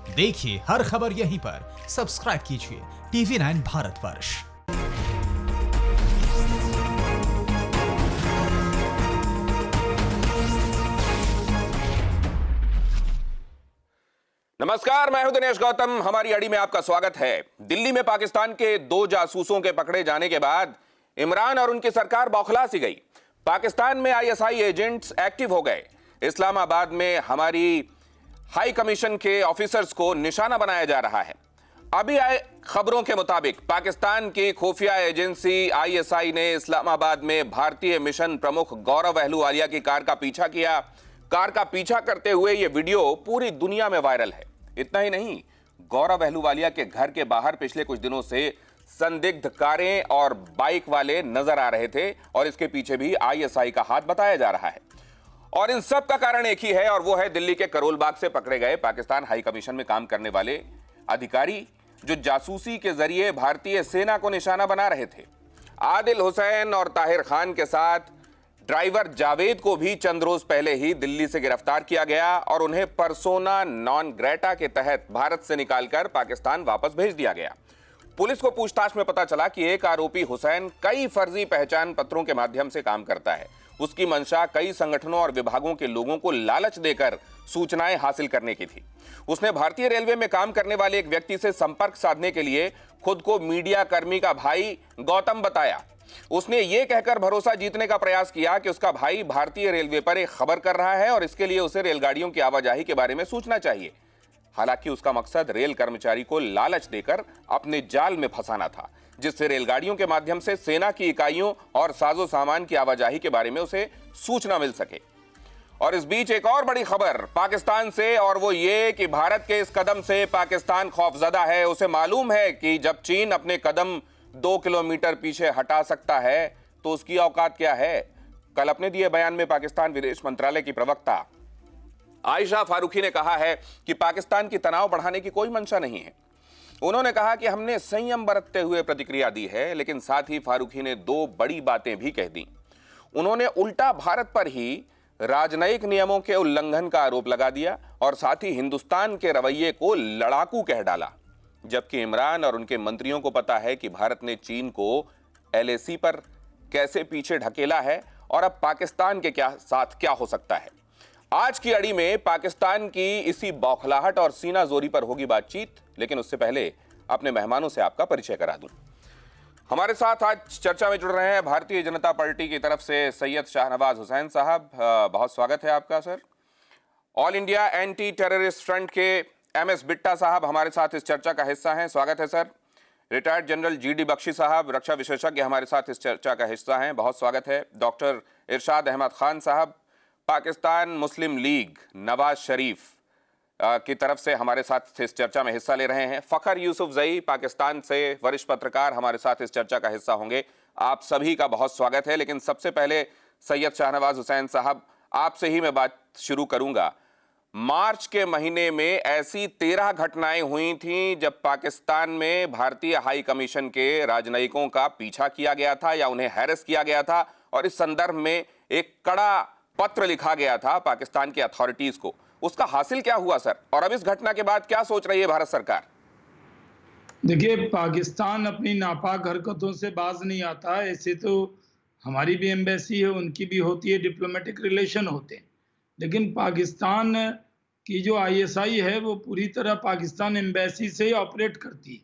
देखिए हर खबर यहीं पर, सब्सक्राइब कीजिए TV9 भारतवर्ष। नमस्कार, मैं हूं दिनेश गौतम। हमारी अड़ी में आपका स्वागत है। दिल्ली में पाकिस्तान के 2 जासूसों के पकड़े जाने के बाद इमरान और उनकी सरकार बौखला सी गई। पाकिस्तान में ISI एजेंट्स एक्टिव हो गए। इस्लामाबाद में हमारी हाई कमीशन के ऑफिसर्स को निशाना बनाया जा रहा है। अभी आए खबरों के मुताबिक पाकिस्तान की खुफिया एजेंसी ISI ने इस्लामाबाद में भारतीय मिशन प्रमुख गौरव अहलूवालिया की कार का पीछा किया। कार का पीछा करते हुए यह वीडियो पूरी दुनिया में वायरल है। इतना ही नहीं, गौरव अहलूवालिया के घर के बाहर पिछले कुछ दिनों से संदिग्ध कारें और बाइक वाले नजर आ रहे थे और इसके पीछे भी ISI का हाथ बताया जा रहा है। और इन सब का कारण एक ही है और वो है दिल्ली के करोल बाग से पकड़े गए पाकिस्तान हाई कमीशन में काम करने वाले अधिकारी जो जासूसी के जरिए भारतीय सेना को निशाना बना रहे थे। आदिल हुसैन और ताहिर खान के साथ ड्राइवर जावेद को भी चंद रोज पहले ही दिल्ली से गिरफ्तार किया गया और उन्हें पर्सोना नॉन ग्रेटा के तहत भारत से निकालकर पाकिस्तान वापस भेज दिया गया। पुलिस को पूछताछ में पता चला कि एक आरोपी हुसैन कई फर्जी पहचान पत्रों के माध्यम से काम करता है। उसकी मंशा कई संगठनों और विभागों के लोगों को लालच देकर सूचनाएं हासिल करने की थी। उसने भारतीय रेलवे में काम करने वाले एक व्यक्ति से संपर्क साधने के लिए खुद को मीडिया कर्मी का भाई गौतम बताया। उसने ये कहकर भरोसा जीतने का प्रयास किया कि उसका भाई भारतीय रेलवे पर एक खबर कर रहा है और इसके लिए उसे रेलगाड़ियों की आवाजाही के बारे में सूचना चाहिए। हालांकि उसका मकसद रेल कर्मचारी को लालच देकर अपने जाल में फंसाना था, जिससे रेलगाड़ियों के माध्यम से सेना की इकाइयों और साजो सामान की आवाजाही के बारे में उसे सूचना मिल सके। और इस बीच एक और बड़ी खबर पाकिस्तान से, और वो ये कि भारत के इस कदम से पाकिस्तान खौफजदा है। उसे मालूम है कि जब चीन अपने कदम 2 किलोमीटर पीछे हटा सकता है तो उसकी औकात क्या है। कल अपने दिए बयान में पाकिस्तान विदेश मंत्रालय की प्रवक्ता आयशा फारूकी ने कहा है कि पाकिस्तान की तनाव बढ़ाने की कोई मंशा नहीं है। उन्होंने कहा कि हमने संयम बरतते हुए प्रतिक्रिया दी है, लेकिन साथ ही फारूकी ने 2 बड़ी बातें भी कह दी। उन्होंने उल्टा भारत पर ही राजनयिक नियमों के उल्लंघन का आरोप लगा दिया और साथ ही हिंदुस्तान के रवैये को लड़ाकू कह डाला, जबकि इमरान और उनके मंत्रियों को पता है कि भारत ने चीन को LAC पर कैसे पीछे ढकेला है और अब पाकिस्तान के साथ क्या हो सकता है। आज की अड़ी में पाकिस्तान की इसी बौखलाहट और सीना जोरी पर होगी बातचीत, लेकिन उससे पहले अपने मेहमानों से आपका परिचय करा दूं। हमारे साथ आज चर्चा में जुड़ रहे हैं भारतीय जनता पार्टी की तरफ से सैयद शाहनवाज हुसैन साहब। बहुत स्वागत है आपका sir. All India anti terrorist front के MS बिट्टा साहब हमारे साथ इस चर्चा का हिस्सा हैं। स्वागत है sir. Retired general GD Bakshi साहब, रक्षा विशेषज्ञ, हमारे साथ इस चर्चा का हिस्सा हैं। बहुत स्वागत है। डॉक्टर इरशाद अहमद खान साहब, पाकिस्तान मुस्लिम लीग नवाज शरीफ की तरफ से हमारे साथ इस चर्चा में हिस्सा ले रहे हैं। फखर यूसुफजई, पाकिस्तान से वरिष्ठ पत्रकार, हमारे साथ इस चर्चा का हिस्सा होंगे। आप सभी का बहुत स्वागत है। लेकिन सबसे पहले सैयद शाहनवाज हुसैन साहब, आपसे ही मैं बात शुरू करूंगा। मार्च के महीने में ऐसी 13 घटनाएं हुई थीं जब पाकिस्तान में भारतीय हाई कमीशन के राजनयिकों का पीछा किया गया था या उन्हें हैरेस किया गया था, और इस संदर्भ में एक कड़ा पत्र लिखा गया था पाकिस्तान की अथॉरिटीज को। उसका हासिल क्या हुआ सर, और अब इस घटना के बाद क्या सोच रही है भारत सरकार? देखिए, पाकिस्तान अपनी नापाक हरकतों से बाज नहीं आता। ऐसे तो हमारी भी एम्बेसी है, उनकी भी होती है, डिप्लोमेटिक रिलेशन होते हैं, लेकिन पाकिस्तान की जो ISI है वो पूरी तरह पाकिस्तान एम्बेसी से ही ऑपरेट करती है।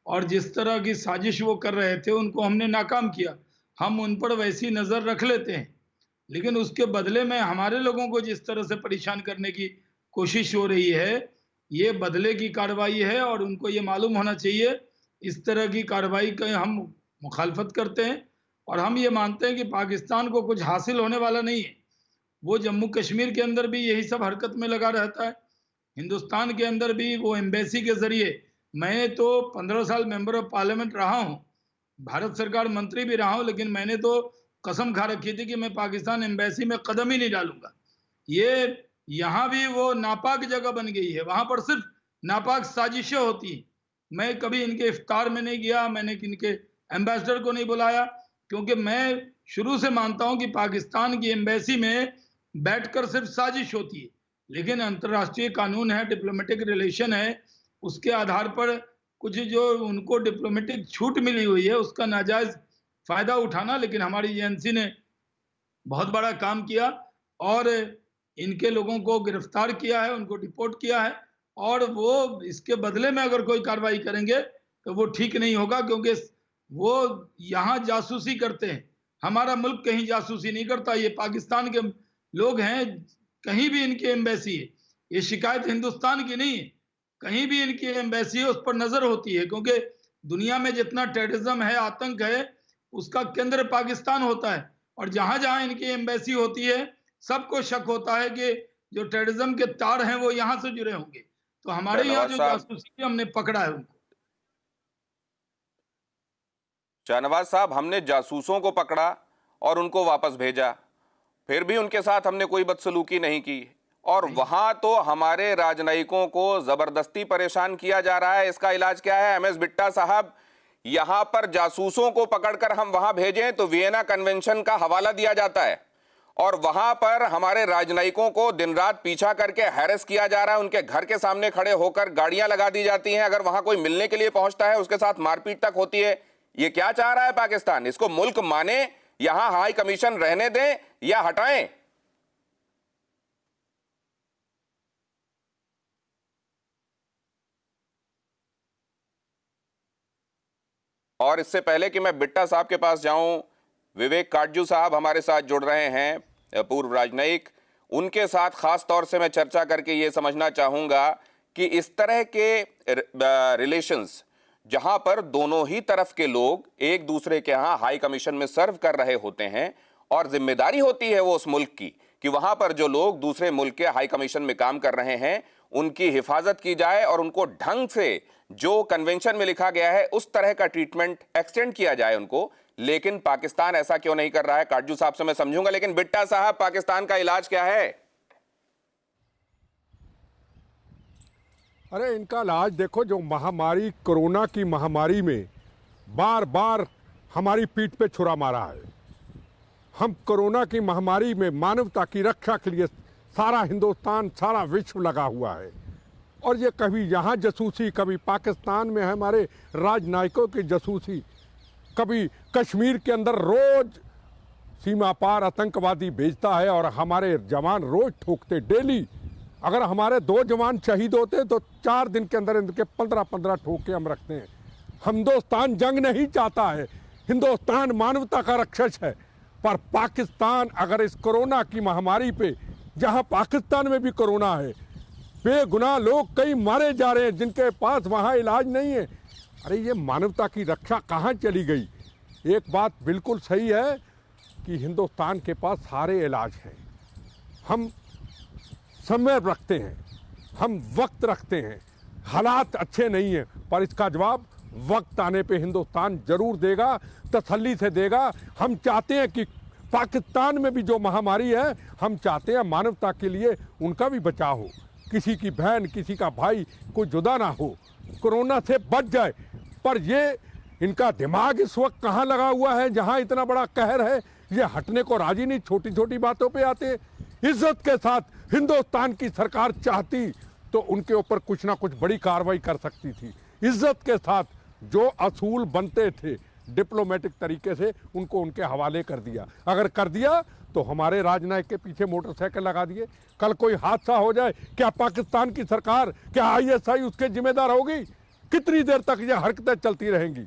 और जिस तरह की साजिश वो कर रहे थे उनको हमने नाकाम किया। हम उन पर वैसी नज़र रख लेते हैं, लेकिन उसके बदले में हमारे लोगों को जिस तरह से परेशान करने की कोशिश हो रही है, ये बदले की कार्रवाई है और उनको ये मालूम होना चाहिए। इस तरह की कार्रवाई का हम मुखालफत करते हैं और हम ये मानते हैं कि पाकिस्तान को कुछ हासिल होने वाला नहीं है। वो जम्मू कश्मीर के अंदर भी यही सब हरकत में लगा रहता है, हिंदुस्तान के अंदर भी वो एम्बेसी के जरिए। मैं तो 15 साल मेंबर ऑफ पार्लियामेंट रहा हूँ, भारत सरकार मंत्री भी रहा हूँ, लेकिन मैंने तो कसम खा रखी थी कि मैं पाकिस्तान एम्बेसी में कदम ही नहीं डालूंगा। ये यहाँ भी वो नापाक जगह बन गई है, वहां पर सिर्फ नापाक साजिशें होती हैं। मैं कभी इनके इफ्तार में नहीं गया, मैंने इनके एम्बेसडर को नहीं बुलाया, क्योंकि मैं शुरू से मानता हूं कि पाकिस्तान की एम्बेसी में बैठकर सिर्फ साजिश होती है। लेकिन अंतर्राष्ट्रीय कानून है, डिप्लोमेटिक रिलेशन है, उसके आधार पर कुछ जो उनको डिप्लोमेटिक छूट मिली हुई है उसका नाजायज फायदा उठाना। लेकिन हमारी एजेंसी ने बहुत बड़ा काम किया और इनके लोगों को गिरफ्तार किया है, उनको डिपोर्ट किया है, और वो इसके बदले में अगर कोई कार्रवाई करेंगे तो वो ठीक नहीं होगा, क्योंकि वो यहाँ जासूसी करते हैं। हमारा मुल्क कहीं जासूसी नहीं करता, ये पाकिस्तान के लोग हैं, कहीं भी इनकी एम्बेसी है। ये शिकायत हिंदुस्तान की नहीं है, कहीं भी इनकी एम्बेसी है उस पर नजर होती है, क्योंकि दुनिया में जितना टेररिज्म है, आतंक है, उसका केंद्र पाकिस्तान होता है। और जहां जहां इनकी एम्बेसी होती है सबको शक होता है कि जो टेररिज्म के तार हैं वो यहां से जुड़े होंगे। तो हमारे यहाँ जो जासूसी है हमने पकड़ा है उनको। शाहनवाज साहब, हमने जासूसों को पकड़ा और उनको वापस भेजा, फिर भी उनके साथ हमने कोई बदसलूकी नहीं की, और वहां तो हमारे राजनयिकों को जबरदस्ती परेशान किया जा रहा है। इसका इलाज क्या है? एमएस बिट्टा साहब, यहां पर जासूसों को पकड़कर हम वहां भेजें तो वियना कन्वेंशन का हवाला दिया जाता है, और वहां पर हमारे राजनयिकों को दिन रात पीछा करके हैरेस किया जा रहा है, उनके घर के सामने खड़े होकर गाड़ियां लगा दी जाती हैं, अगर वहां कोई मिलने के लिए पहुंचता है उसके साथ मारपीट तक होती है। ये क्या चाह रहा है पाकिस्तान? इसको मुल्क माने, यहां हाई कमीशन रहने दें या हटाएं? और इससे पहले कि मैं बिट्टा साहब के पास जाऊं, विवेक काटजू साहब हमारे साथ जुड़ रहे हैं, पूर्व राजनयिक। उनके साथ खास तौर से मैं चर्चा करके ये समझना चाहूंगा कि इस तरह के रिलेशंस जहां पर दोनों ही तरफ के लोग एक दूसरे के यहां हाई कमीशन में सर्व कर रहे होते हैं, और जिम्मेदारी होती है वो उस मुल्क की कि वहां पर जो लोग दूसरे मुल्क के हाई कमीशन में काम कर रहे हैं उनकी हिफाजत की जाए और उनको ढंग से जो कन्वेंशन में लिखा गया है उस तरह का ट्रीटमेंट एक्सटेंड किया जाए उनको। लेकिन पाकिस्तान ऐसा क्यों नहीं कर रहा है? काटजू साहब से मैं समझूंगा, लेकिन बिट्टा साहब, पाकिस्तान का इलाज क्या है? अरे इनका इलाज देखो, जो महामारी, कोरोना की महामारी में बार बार हमारी पीठ पे छुरा मारा है। हम कोरोना की महामारी में मानवता की रक्षा के लिए सारा हिंदुस्तान, सारा विश्व लगा हुआ है, और ये कभी यहाँ जासूसी, कभी पाकिस्तान में हमारे राजनयिकों की जासूसी, कभी कश्मीर के अंदर रोज सीमा पार आतंकवादी भेजता है और हमारे जवान रोज ठोकते डेली। अगर हमारे 2 जवान शहीद होते तो 4 दिन के अंदर इनके 15-15 ठोक के हम रखते हैं। हिंदुस्तान जंग नहीं चाहता है, हिंदुस्तान मानवता का रक्षक है। पर पाकिस्तान अगर इस कोरोना की महामारी पे, जहां पाकिस्तान में भी कोरोना है, बेगुनाह लोग कई मारे जा रहे हैं जिनके पास वहां इलाज नहीं है, अरे ये मानवता की रक्षा कहां चली गई? एक बात बिल्कुल सही है कि हिंदुस्तान के पास सारे इलाज हैं, हम समय रखते हैं, हम वक्त रखते हैं, हालात अच्छे नहीं हैं, पर इसका जवाब वक्त आने पे हिंदुस्तान जरूर देगा, तसल्ली से देगा। हम चाहते हैं कि पाकिस्तान में भी जो महामारी है, हम चाहते हैं मानवता के लिए उनका भी बचाव हो, किसी की बहन, किसी का भाई कोई जुदा ना हो, कोरोना से बच जाए। पर ये इनका दिमाग इस वक्त कहाँ लगा हुआ है? जहाँ इतना बड़ा कहर है, ये हटने को राजी नहीं, छोटी छोटी बातों पे आते हैं। इज्जत के साथ हिंदुस्तान की सरकार चाहती तो उनके ऊपर कुछ ना कुछ बड़ी कार्रवाई कर सकती थी। इज्जत के साथ जो असूल बनते थे डिप्लोमेटिक तरीके से उनको उनके हवाले कर दिया। अगर कर दिया तो हमारे राजनयिक के पीछे मोटरसाइकिल लगा दिए। कल कोई हादसा हो जाए, क्या पाकिस्तान की सरकार, क्या आईएसआई उसके जिम्मेदार होगी? कितनी देर तक ये हरकतें चलती रहेंगी?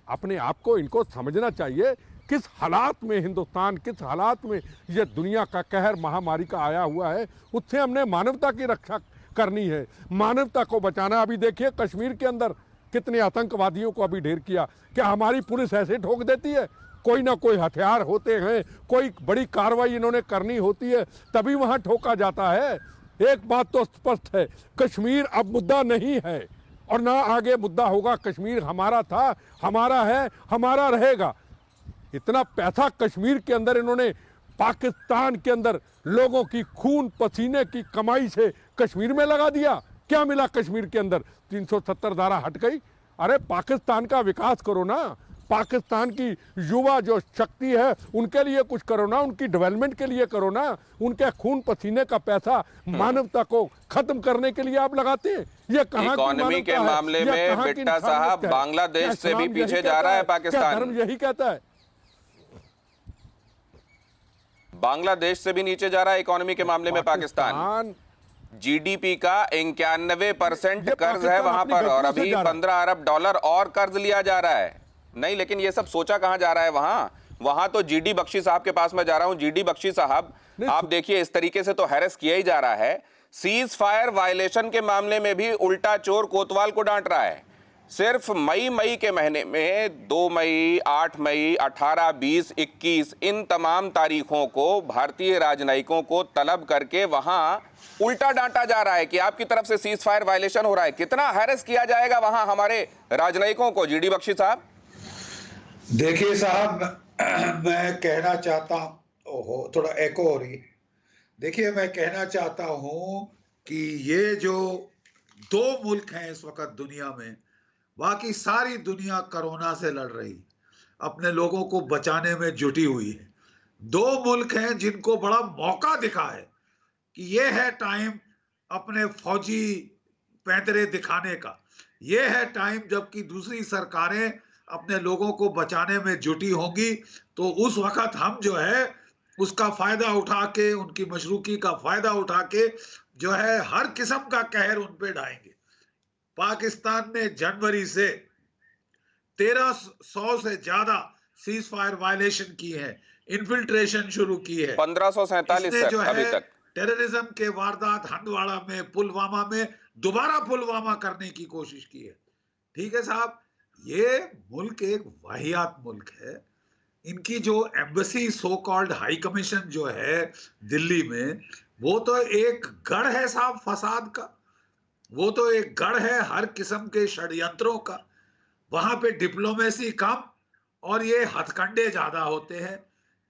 अपने आप को इनको समझना चाहिए किस हालात में हिंदुस्तान, किस हालात में ये दुनिया का कहर महामारी का आया हुआ है। उससे हमने मानवता की रक्षा करनी है, मानवता को बचाना। अभी देखिए कश्मीर के अंदर कितने आतंकवादियों को अभी ढेर किया। क्या हमारी पुलिस ऐसे ठोक देती है? कोई ना कोई हथियार होते हैं, कोई बड़ी कार्रवाई इन्होंने करनी होती है, तभी वहां ठोका जाता है। एक बात तो स्पष्ट है, कश्मीर अब मुद्दा नहीं है और ना आगे मुद्दा होगा। कश्मीर हमारा था, हमारा है, हमारा रहेगा। इतना पैसा कश्मीर के अंदर इन्होंने पाकिस्तान के अंदर लोगों की खून पसीने की कमाई से कश्मीर में लगा दिया। क्या मिला कश्मीर के अंदर? 370 धारा हट गई। अरे पाकिस्तान का विकास करो ना, पाकिस्तान की युवा जो शक्ति है उनके लिए कुछ करो ना, उनकी डेवलपमेंट के लिए करो ना। उनके खून पसीने का पैसा मानवता को खत्म करने के लिए आप लगाते हैं। ये कहां की इकोनॉमी के मानवता है? मामले ये में कहां की बिट्टा इंसानियत साहब है? बांग्लादेश क्या से भी इस्लाम पीछे यही जा कहता रहा है क्या पाकिस्तान। धर्म यही कहता है? बांग्लादेश से भी नीचे जा रहा है इकोनॉमी के मामले में पाकिस्तान। जीडीपी का 91% ये कर्ज है पाकिस्तान वहां अपनी पर, और गलतियों से अभी जा रहा है। 15 अरब डॉलर और कर्ज लिया जा रहा है। नहीं, लेकिन ये सब सोचा कहां जा रहा है वहां तो जीडी बख्शी साहब के पास मैं जा रहा हूं। जीडी बख्शी साहब, आप देखिए इस तरीके से तो हैरेस किया ही जा रहा है। सीज फायर वायलेशन के मामले में भी उल्टा चोर कोतवाल को डांट रहा है। सिर्फ मई के महीने में 2 मई, 8 मई, 18, 20, 21 इन तमाम तारीखों को भारतीय राजनयिकों को तलब करके वहां उल्टा डांटा जा रहा है कि आपकी तरफ से सीज फायर वायलेशन हो रहा है। कितना हैरेस किया जाएगा वहां हमारे राजनयिकों को, जीडी बख्शी साहब? देखिए साहब, मैं कहना चाहता हूँ, थोड़ा एको हो रही है। देखिए, मैं कहना चाहता हूं कि ये जो 2 मुल्क हैं इस वक्त दुनिया में, बाकी सारी दुनिया कोरोना से लड़ रही, अपने लोगों को बचाने में जुटी हुई है। 2 मुल्क हैं जिनको बड़ा मौका दिखा है कि ये है टाइम अपने फौजी पैंतरे दिखाने का। ये है टाइम जबकि दूसरी सरकारें अपने लोगों को बचाने में जुटी होंगी, तो उस वक्त हम जो है उसका फायदा उठा के, उनकी मशरूकी का फायदा उठा के जो है हर किस्म का कहर उन पे ढाएंगे। पाकिस्तान ने जनवरी से 1300 से ज्यादा सीज फायर वायलेशन की है, इन्फिल्ट्रेशन शुरू की है। 1547 इसने जो सर अभी है तक। टेररिज्म के वारदात हंदवाड़ा में, पुलवामा में दोबारा पुलवामा करने की कोशिश की है। ठीक है साहब, ये मुल्क एक वाहियात मुल्क है। इनकी जो embassy, so called high commission जो है दिल्ली में, वो तो एक गढ़ है साहब फसाद का। वो तो एक गढ़ है हर किस्म के षड्यंत्रों का। वहां पे डिप्लोमेसी कम और ये हथकंडे ज्यादा होते हैं।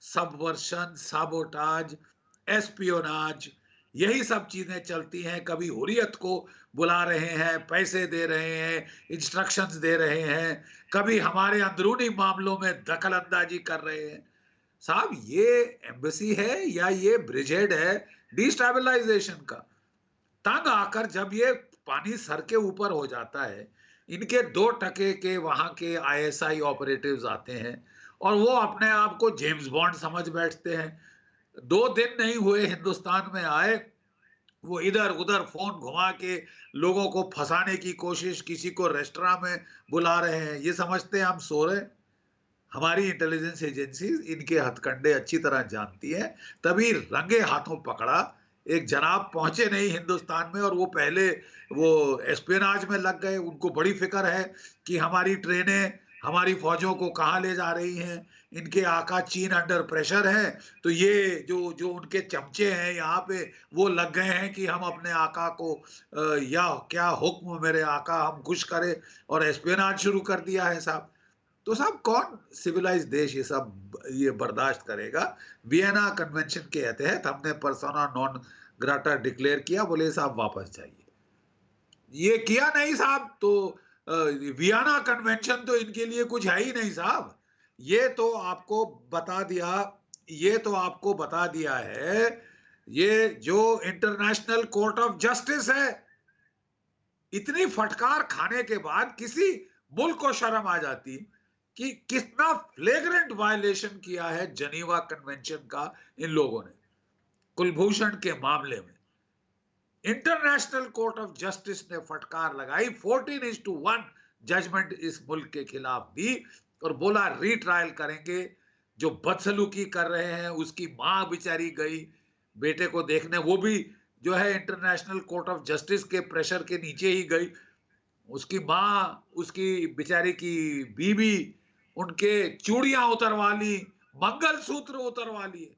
सबवर्शन, साबोटाज, एस्पियोनाज, यही सब चीजें चलती हैं। कभी हुर्रियत को बुला रहे हैं, पैसे दे रहे हैं, इंस्ट्रक्शंस दे रहे हैं, कभी हमारे अंदरूनी मामलों में दखल अंदाजी कर रहे हैं। साहब, ये एम्बेसी है या ये ब्रिजेड है डिस्टेबलाइजेशन का? तंग आकर जब ये पानी सर के ऊपर हो जाता है, इनके 2% के वहां के आईएसआई ऑपरेटिव्स आते हैं और वो अपने आप को जेम्स बॉन्ड समझ बैठते हैं। 2 दिन नहीं हुए हिंदुस्तान में आए, वो इधर उधर फोन घुमा के लोगों को फंसाने की कोशिश, किसी को रेस्टोरेंट में बुला रहे हैं। ये समझते हैं हम सो रहे। हमारी इंटेलिजेंस एजेंसी इनके हथकंडे अच्छी तरह जानती है, तभी रंगे हाथों पकड़ा। एक जनाब पहुंचे नहीं हिंदुस्तान में और वो पहले वो एस्पियोनाज में लग गए। उनको बड़ी फिक्र है कि हमारी ट्रेनें हमारी फौजों को कहां ले जा रही हैं। इनके आका चीन अंडर प्रेशर है, तो ये जो उनके चमचे हैं यहाँ पे, वो लग गए हैं कि हम अपने आका को या क्या हुक्म मेरे आका, हम खुश करें, और एस्पियोनाज शुरू कर दिया है साहब। तो साहब, कौन सिविलाइज देश ये बर्दाश्त करेगा? वियना कन्वेंशन के तहत हमने पर्सोना नॉन ग्राटा डिक्लेयर किया, बोले साहब वापस जाइए। ये किया नहीं साहब, तो वियना कन्वेंशन तो इनके लिए कुछ है ही नहीं साहब। ये तो आपको बता दिया है, ये जो इंटरनेशनल कोर्ट ऑफ जस्टिस है, इतनी फटकार खाने के बाद किसी मुल्क को शर्म आ जाती कि कितना फ्लेग्रेंट वायलेशन किया है जनीवा कन्वेंशन का इन लोगों ने कुलभूषण के मामले में। इंटरनेशनल कोर्ट ऑफ जस्टिस ने फटकार लगाई, 14:1 जजमेंट इस मुल्क के खिलाफ दी और बोला रीट्रायल करेंगे। जो बदसलूकी कर रहे हैं, उसकी मां बेचारी गई बेटे को देखने, वो भी जो है इंटरनेशनल कोर्ट ऑफ जस्टिस के प्रेशर के नीचे ही गई। उसकी मां, उसकी बेचारी की बीवी, उनके चूड़ियां उतरवा ली, मंगलसूत्र उतरवा लिए,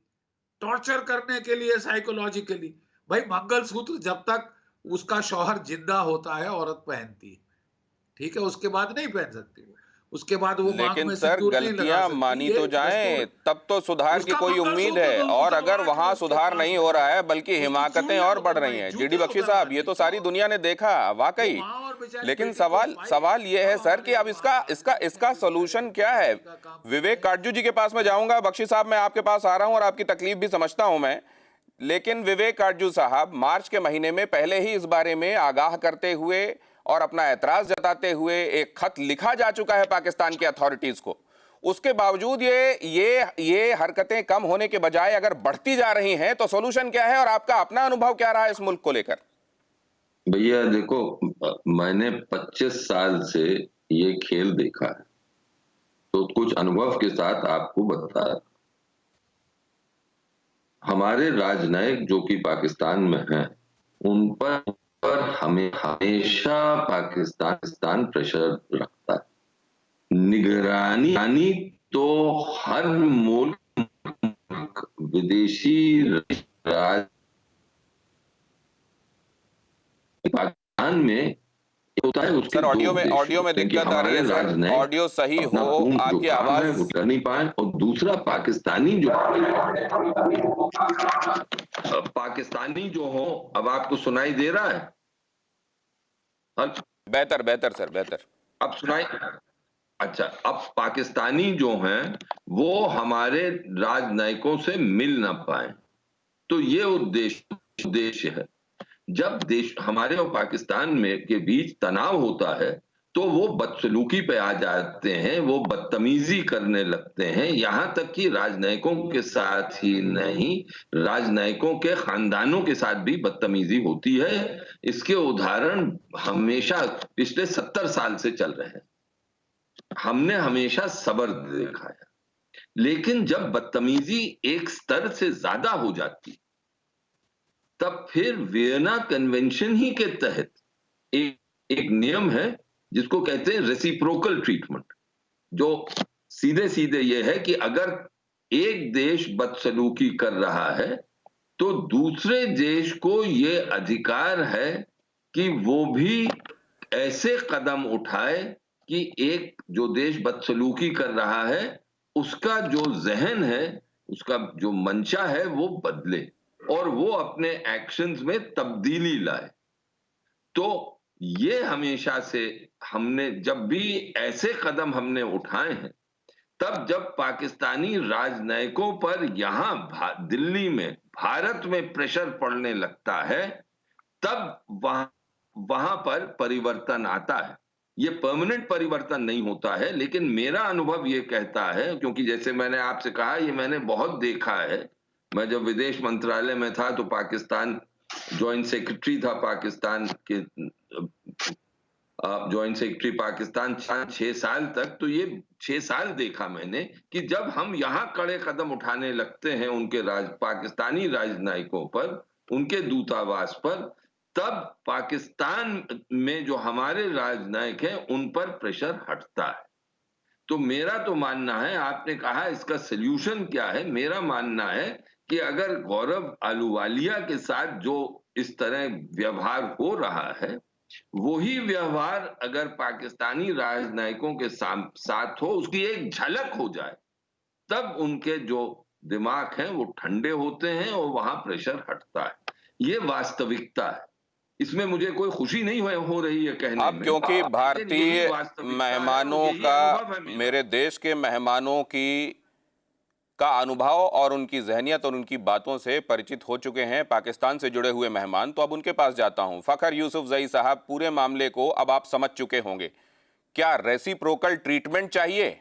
टॉर्चर करने के लिए साइकोलॉजिकली। भाई, मंगलसूत्र जब तक उसका शौहर जिंदा होता है औरत पहनती है, ठीक है, उसके बाद नहीं पहन सकती। उसके बाद वो आंख लेकिन में सर सिंदूर नहीं लगा गलतियां सकती। मानी ये तो जाएं, दस्तूर, तब तो सुधार की उसका कोई उम्मीद है। मंगलसूत्र और अगर उतारवा वहां के उसके सुधार पास नहीं हो गए, रहा है बल्कि उसकी हिमाकतें चूड़ियां और बढ़ रही उतरवाई, हैं, जूते जीडी बख्शी साहब, ये उतरवाए, तो सारी दुनिया ने देखा वो वाकई। माँ और बेचारी लेकिन बेटी को सवाल ये है अब सर कि हमारे अब इसका इसका इसका सोल्यूशन क्या है? का काम विवेक काटजू जी के पास मैं जाऊंगा। बख्शी साहब, मैं आपके पास आ रहा हूं और आपकी तकलीफ भी समझता हूं मैं। लेकिन विवेक काटजू साहब, मार्च के महीने में पहले ही इस बारे में आगाह करते हुए और अपना एतराज जताते हुए एक खत लिखा जा चुका है पाकिस्तान की अथॉरिटीज को। उसके बावजूद ये हरकतें कम होने के बजाय अगर बढ़ती जा रही हैं, तो सॉल्यूशन क्या है और आपका अपना अनुभव क्या रहा है इस मुल्क को लेकर? भैया देखो, मैंने 25 साल से ये खेल देखा है, तो कुछ अनुभव के साथ आपको बता। हमारे राजनयिक जो कि पाकिस्तान में हैं, उन पर हमें हमेशा पाकिस्तान प्रेशर रखता है। निगरानी तो हर मुल्क विदेशी राज पाकिस्तान में होता है। उसके सर ऑडियो में क्योंकि दिक्कत आ रही है सर, राजनयिक ऑडियो सही अपना हो, खून जो आपकी काम है आवाज वो कर नहीं पाए, और दूसरा पाकिस्तानी जो हो। अब आपको सुनाई दे रहा है? बेहतर सर, बेहतर। अब सुनाई? अच्छा, अब पाकिस्तानी जो हैं वो हमारे राजनयिकों से मिल ना पाए, तो ये उद्देश्य है। जब देश हमारे और पाकिस्तान में के बीच तनाव होता है तो वो बदसलूकी पे आ जाते हैं, वो बदतमीजी करने लगते हैं। यहां तक कि राजनयिकों के साथ ही नहीं, राजनयिकों के खानदानों के साथ भी बदतमीजी होती है। इसके उदाहरण हमेशा पिछले 70 साल से चल रहे हैं। हमने हमेशा सब्र देखा है, लेकिन जब बदतमीजी एक स्तर से ज्यादा हो जाती, तब फिर वियना कन्वेंशन ही के तहत एक नियम है जिसको कहते हैं रेसिप्रोकल ट्रीटमेंट, जो सीधे सीधे ये है कि अगर एक देश बदसलूकी कर रहा है तो दूसरे देश को ये अधिकार है कि वो भी ऐसे कदम उठाए कि एक जो देश बदसलूकी कर रहा है उसका जो जहन है, उसका जो मंशा है वो बदले और वो अपने एक्शंस में तब्दीली लाए। तो ये हमेशा से हमने जब भी ऐसे कदम हमने उठाए हैं, तब जब पाकिस्तानी राजनयिकों पर यहां दिल्ली में, भारत में प्रेशर पड़ने लगता है, तब वहां पर परिवर्तन आता है। ये परमानेंट परिवर्तन नहीं होता है, लेकिन मेरा अनुभव ये कहता है, क्योंकि जैसे मैंने आपसे कहा, ये मैंने बहुत देखा है। मैं जब विदेश मंत्रालय में था तो पाकिस्तान जॉइंट सेक्रेटरी था, पाकिस्तान के जॉइंट सेक्रेटरी पाकिस्तान 6 साल तक। तो ये 6 साल देखा मैंने कि जब हम यहाँ कड़े कदम उठाने लगते हैं उनके पाकिस्तानी राजनयिकों पर, उनके दूतावास पर, तब पाकिस्तान में जो हमारे राजनयिक हैं उन पर प्रेशर हटता है। तो मेरा तो मानना है, आपने कहा इसका सल्यूशन क्या है, मेरा मानना है कि अगर गौरव आलूवालिया के साथ जो इस तरह व्यवहार हो रहा है, वही व्यवहार अगर पाकिस्तानी राजनयिकों के साथ हो, उसकी एक झलक हो जाए, तब उनके जो दिमाग हैं वो ठंडे होते हैं और वहां प्रेशर हटता है। ये वास्तविकता है, इसमें मुझे कोई खुशी नहीं हो रही है कहने अब में। क्योंकि भारतीय मेहमानों का, मेरा मेरे देश के मेहमानों का अनुभव और उनकी जहनियत और उनकी बातों से परिचित हो चुके हैं पाकिस्तान से जुड़े हुए मेहमान, तो अब उनके पास जाता हूं। फखर यूसुफजई साहब, पूरे मामले को अब आप समझ चुके होंगे, क्या रेसिप्रोकल ट्रीटमेंट चाहिए?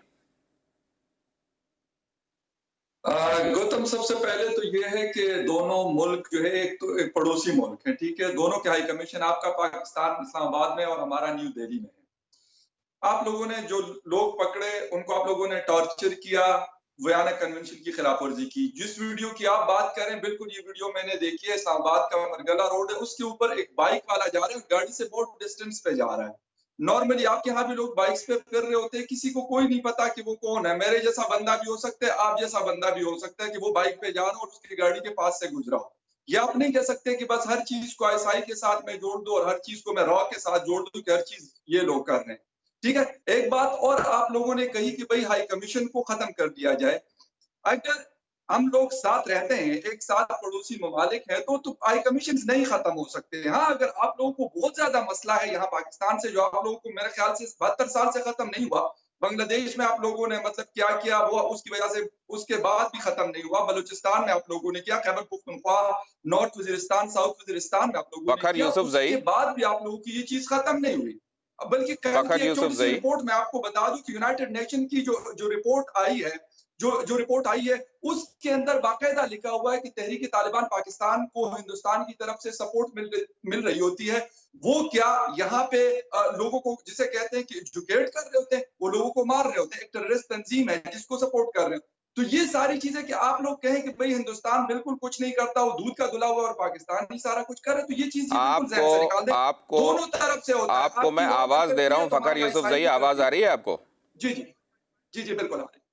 गौतम, सबसे पहले तो ये है कि दोनों मुल्क जो है, एक तो एक पड़ोसी मुल्क है, ठीक है। दोनों के हाई कमीशन, आपका पाकिस्तान इस्लामाबाद में और हमारा न्यू दिल्ली में है। आप लोगों ने जो लोग पकड़े उनको आप लोगों ने टॉर्चर किया, वियना कन्वेंशन की खिलाफ वर्जी की। जिस वीडियो की आप बात करें, बिल्कुल ये वीडियो मैंने देखी है, इस्लामाबाद का मरगला रोड है, उसके ऊपर एक बाइक वाला जा रहा है, गाड़ी से बहुत डिस्टेंस पे जा रहा है। नॉर्मली आपके यहाँ भी लोग बाइक्स पे फिर रहे होते हैं, किसी को कोई नहीं पता कि वो कौन है। मेरे जैसा बंदा भी हो सकता है, आप जैसा बंदा भी हो सकता है कि वो बाइक पे जा रहा हो और उसकी गाड़ी के पास से गुजरा हो। ये आप नहीं कह सकते कि बस हर चीज को आईएसआई के साथ मैं जोड़ दूं और हर चीज को मैं रॉ के साथ जोड़ दूं कि हर चीज ये लोग कर रहे हैं, ठीक है। एक बात और आप लोगों ने कही कि भाई हाई कमीशन को खत्म कर दिया जाए। अगर हम लोग साथ रहते हैं, एक साथ पड़ोसी ममालिक है, तो हाई कमीशन नहीं खत्म हो सकते। हाँ, अगर आप लोगों को बहुत ज्यादा मसला है यहाँ पाकिस्तान से, जो आप लोगों को मेरे ख्याल से 72 साल से खत्म नहीं हुआ, बांग्लादेश में आप लोगों ने मतलब क्या किया वो उसकी वजह से उसके बाद भी खत्म नहीं हुआ, बलूचिस्तान में आप लोगों ने किया, खैबर पख्तूनख्वा, नॉर्थ वजीरिस्तान, साउथ वजीरिस्तान में आप लोगों ने फखर किया, यूसुफ उसके जई, बाद भी आप लोगों की ये चीज खत्म नहीं हुई। बल्कि फखर एक यूसुफ छोटी सी जई, रिपोर्ट मैं आपको बता दूं कि यूनाइटेड नेशन की जो रिपोर्ट आई है, जो रिपोर्ट आई है, उसके अंदर बाकायदा लिखा हुआ है कि तहरीक तालिबान पाकिस्तान को हिंदुस्तान की तरफ से सपोर्ट मिल रही होती है। वो क्या यहाँ पे लोगों को, जिसे कहते हैं कि एजुकेट कर रहे होते हैं, वो लोगों को मार रहे होते हैं, एक टेररिस्ट तंजीम है जिसको सपोर्ट कर रहे हैं। तो ये सारी चीजें कि आप लोग कहें कि भाई हिंदुस्तान बिल्कुल कुछ नहीं करता, वो दूध का धुला हुआ और पाकिस्तान ही सारा कुछ कर रहे, तो ये चीज बिल्कुल ज़हन से निकाल दें। दोनों तरफ से होता है। आपको मैं आवाज दे रहा हूं फखर यूसुफ जई, आवाज आ रही है आपको? जी जी जी जी बिल्कुल आ रही है।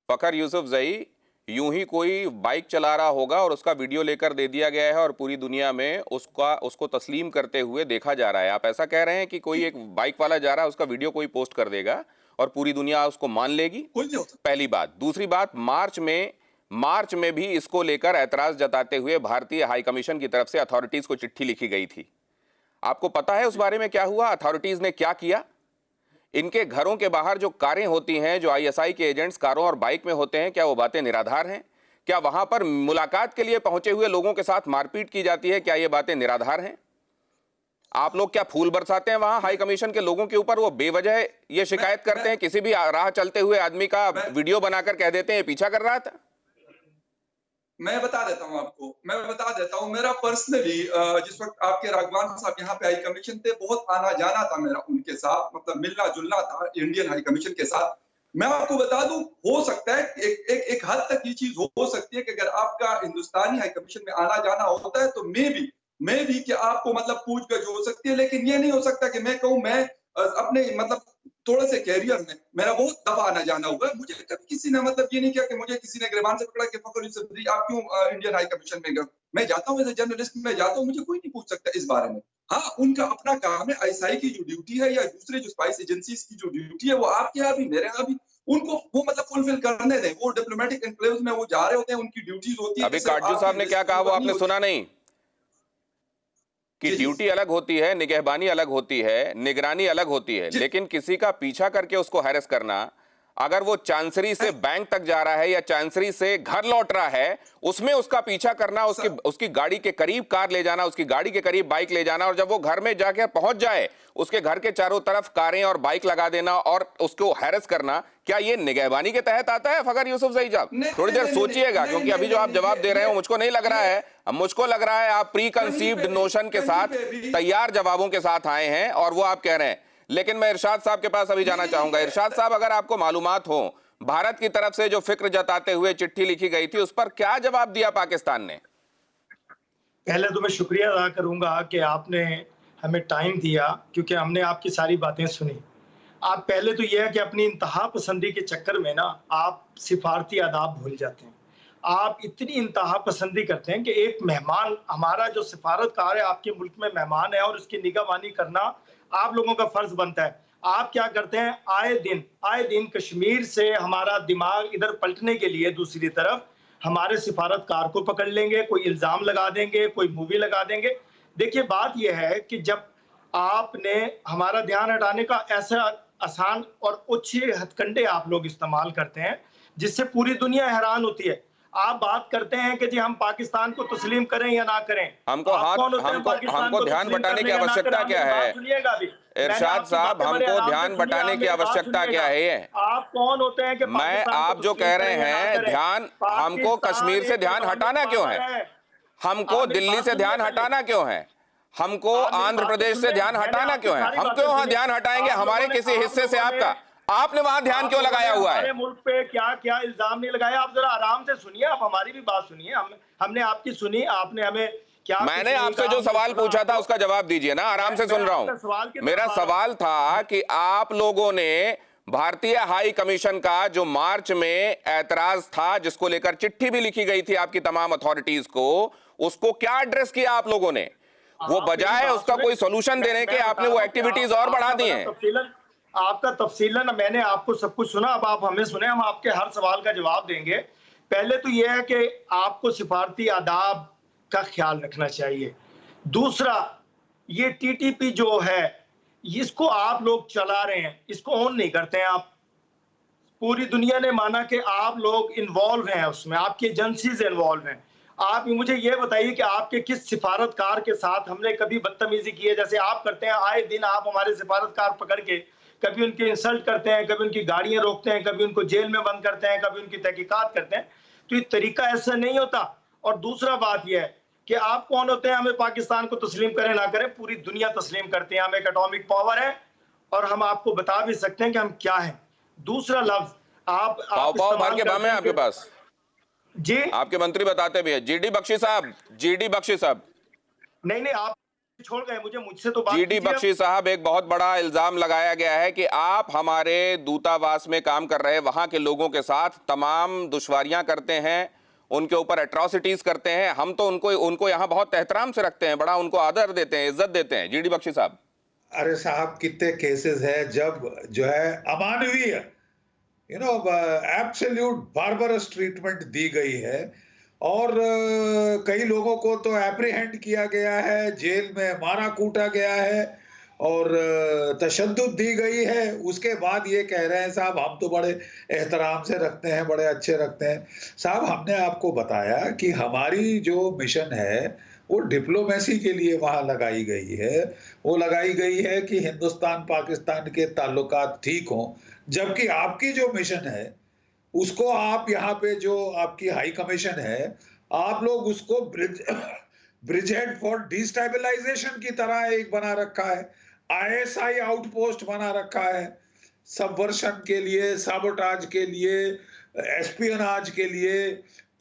फखर यूसुफ जई, यूं ही कोई बाइक चला रहा होगा और उसका वीडियो लेकर दे दिया गया है और पूरी दुनिया में उसको तस्लीम करते हुए देखा जा रहा है। आप ऐसा कह रहे हैं कि कोई एक बाइक वाला जा रहा है, उसका वीडियो कोई पोस्ट कर देगा और पूरी दुनिया उसको मान लेगी? पहली बात। दूसरी बात, मार्च में भी इसको लेकर ऐतराज जताते हुए भारतीय हाई कमीशन की तरफ से अथॉरिटीज को चिट्ठी लिखी गई थी। आपको पता है उस बारे में क्या हुआ? अथॉरिटीज ने क्या किया? इनके घरों के बाहर जो कारें होती हैं, जो आईएसआई के एजेंट्स कारों और बाइक में होते हैं, क्या वो बातें निराधार हैं? क्या वहां पर मुलाकात के लिए पहुंचे हुए लोगों के साथ मारपीट की जाती है? क्या ये बातें निराधार हैं? आप लोग क्या फूल बरसाते हैं वहां हाई कमीशन के लोगों के ऊपर? वो बेवजह ये शिकायत करते हैं, किसी भी राह चलते हुए आदमी का वीडियो बनाकर कह देते हैं पीछा कर रहा था। मैं बता देता हूं, मेरा पर्सनली जिस वक्त आपके राघवान साहब यहाँ पे हाई कमीशन थे, बहुत आना जाना था मेरा उनके साथ, मतलब मिलना जुलना था इंडियन हाई कमीशन के साथ। मैं आपको बता दूं, हो सकता है एक हद तक ये चीज हो सकती है कि अगर आपका हिंदुस्तानी हाई कमीशन में आना जाना होता है तो मैं भी कि आपको मतलब पूछगछ हो सकती है, लेकिन ये नहीं हो सकता कि मैं कहूं मैं अपने मतलब थोड़े से कैरियर में मेरा बहुत दफा आना जाना हुआ है, मुझे कभी किसी ने मतलब ये नहीं किया कि मुझे किसी ने गिरबान से पकड़ा कि फखर यूसुफ जी आप क्यों इंडियन हाई कमीशन में गए। मैं जाता हूँ एज ए जर्नलिस्ट, मैं जाता हूँ, मुझे कोई नहीं पूछ सकता इस बारे में। हाँ, उनका अपना काम है, आईएसआई की जो ड्यूटी है या दूसरे जो स्पाइस एजेंसीज की जो ड्यूटी है, वो आपके यहाँ भी मेरे यहाँ भी, उनको वो मतलब फुलफिल करने दें। वो डिप्लोमेटिक एन्क्लेव्स में वो जा रहे होते हैं, उनकी ड्यूटीज होती है। अभी काटजू साहब ने क्या कहा वो आपने सुना नहीं? कि ड्यूटी अलग होती है, निगहबानी अलग होती है, निगरानी अलग होती है, लेकिन किसी का पीछा करके उसको हैरेस करना, अगर वो चांसरी से बैंक तक जा रहा है या चांसरी से घर लौट रहा है, उसमें उसका पीछा करना, उसकी गाड़ी के करीब कार ले जाना, उसकी गाड़ी के करीब बाइक ले जाना, और जब वो घर में जाकर पहुंच जाए उसके घर के चारों तरफ कारें और बाइक लगा देना और उसको हैरेस करना, क्या ये निगहबानी के तहत आता है? फखर यूसुफ जई साहब थोड़ी देर सोचिएगा, क्योंकि अभी जो आप जवाब दे रहे हो मुझको नहीं लग रहा है, मुझको लग रहा है आप प्री कंसीव्ड नोशन के साथ, तैयार जवाबों के साथ आए हैं और वो आप कह रहे हैं। लेकिन मैं इरशाद साहब के पास अभी जाना चाहूंगा। इरशाद साहब, अगर आपको मालूमात हो, भारत की तरफ से जो फिक्र जताते हुए चिट्ठी लिखी गई थी, उस पर क्या जवाब दिया पाकिस्तान ने? पहले तो मैं शुक्रिया अदा करूंगा कि आपने हमें टाइम दिया, क्योंकि हमने आपकी सारी बातें सुनी। आप पहले तो यह है कि अपनी इंतहा पसंदी के चक्कर में ना आप सिफारती आदाब भूल जाते हैं। आप इतनी इंतहा पसंदी करते हैं कि एक मेहमान, हमारा जो सिफारतकार है आपके मुल्क में मेहमान है और उसकी निगहबानी करना आप लोगों का फर्ज बनता है। आप क्या करते हैं, आए दिन कश्मीर से हमारा दिमाग इधर पलटने के लिए दूसरी तरफ हमारे सिफारतकार को पकड़ लेंगे, कोई इल्जाम लगा देंगे, कोई मूवी लगा देंगे। देखिए, बात यह है कि जब आपने हमारा ध्यान हटाने का ऐसा आसान और अच्छे हथकंडे आप लोग इस्तेमाल करते हैं जिससे पूरी दुनिया हैरान होती है। आप बात करते हैं कि जी हम पाकिस्तान को तस्लीम करें या ना करें, हमको ध्यान बटाने की आवश्यकता क्या है? इरशाद साहब, हमको ध्यान बटाने की आवश्यकता क्या है? आप कौन होते हैं कि आप जो कह रहे हैं ध्यान, हमको कश्मीर से ध्यान हटाना क्यों है? हमको दिल्ली से ध्यान हटाना क्यों है? हमको आंध्र प्रदेश से ध्यान हटाना क्यों है? हम क्यों वहां ध्यान हटाएंगे? हमारे किसी हिस्से से आपने वहां ध्यान क्यों लगाया हुआ है? हमारे मुल्क पे क्या क्या इल्जाम नहीं लगाया? आप जरा आराम से सुनिए, आप हमारी भी बात सुनिए। हमने आपकी सुनी, आपने हमें क्या, मैंने आपसे जो सवाल पूछा था उसका जवाब दीजिए ना। आराम से सुन रहा हूं। मेरा सवाल था कि आप लोगों ने भारतीय हाई कमीशन का जो मार्च में ऐतराज था, जिसको लेकर चिट्ठी भी लिखी गई थी आपकी तमाम अथॉरिटीज को, उसको क्या एड्रेस किया आप लोगों ने? वो बजाय उसका कोई सॉल्यूशन देने के आपने वो एक्टिविटीज और बढ़ा दी हैं। आपका तफसीलन मैंने आपको सब कुछ सुना, अब आप हमें सुने, हम आपके हर सवाल का जवाब देंगे। पहले तो यह है कि आपको सिफारती आदाब का ख्याल रखना चाहिए। दूसरा, ये टीटीपी जो है इसको आप लोग चला रहे हैं, इसको ऑन नहीं करते हैं आप। पूरी दुनिया ने माना कि आप लोग इन्वॉल्व हैं उसमें, आपकी एजेंसीज इन्वॉल्व हैं। आप मुझे ये बताइए कि आपके किस सिफारतकार के साथ हमने कभी बदतमीजी की है जैसे आप करते हैं? आए दिन आप हमारे सिफारतकार पकड़ के कभी उनकी इंसल्ट करते हैं, कभी उनकी गाड़ियां रोकते हैं, कभी उनको जेल में बंद करते हैं, कभी उनकी तहकीकात करते हैं। तो ये तरीका ऐसा नहीं होता। और दूसरा बात यह है कि आप कौन होते हैं हमें पाकिस्तान को तस्लीम करें ना करें, पूरी दुनिया तस्लीम करते हैं। हम एक एटॉमिक पावर है और हम आपको बता भी सकते हैं कि हम क्या हैं। दूसरा लफ्ज आप पाव भर के बम है आपके पास जी, आपके मंत्री बताते भी है। जीडी बख्शी साहब नहीं आप छोड़ गए, मुझसे तो बात जीडी कीजिए। बख्शी साहब, एक बहुत बड़ा इल्जाम लगाया गया है कि आप हमारे दूतावास में काम कर रहे वहां के लोगों के साथ तमाम दुश्वारियां करते हैं, उनके ऊपर एट्रोसिटीज करते हैं। हम तो उनको यहाँ बहुत एहतराम से रखते हैं, बड़ा उनको आदर देते हैं, इज्जत देते हैं। जीडी बख्शी साहब, अरे साहब, कितने केसेस है जब जो है अमानवीय एब्सोल्यूट बार्बरस ट्रीटमेंट दी गई है और कई लोगों को तो एप्रीहेंड किया गया है, जेल में मारा कूटा गया है और तशद्दुद दी गई है। उसके बाद ये कह रहे हैं साहब हम तो बड़े एहतराम से रखते हैं, बड़े अच्छे रखते हैं। साहब, हमने आपको बताया कि हमारी जो मिशन है वो डिप्लोमेसी के लिए वहां लगाई गई है। वो लगाई गई है कि हिंदुस्तान पाकिस्तान के ताल्लुकात ठीक हों, जबकि आपकी जो मिशन है उसको आप यहाँ पे जो आपकी हाई कमीशन है, आप लोग उसको ब्रिजहेड फॉर डिस्टेबलाइजेशन की तरह एक बना रखा है, आईएसआई आउटपोस्ट बना रखा है, सबवर्शन के लिए, साबोटाज के लिए, एस्पियोनाज के लिए,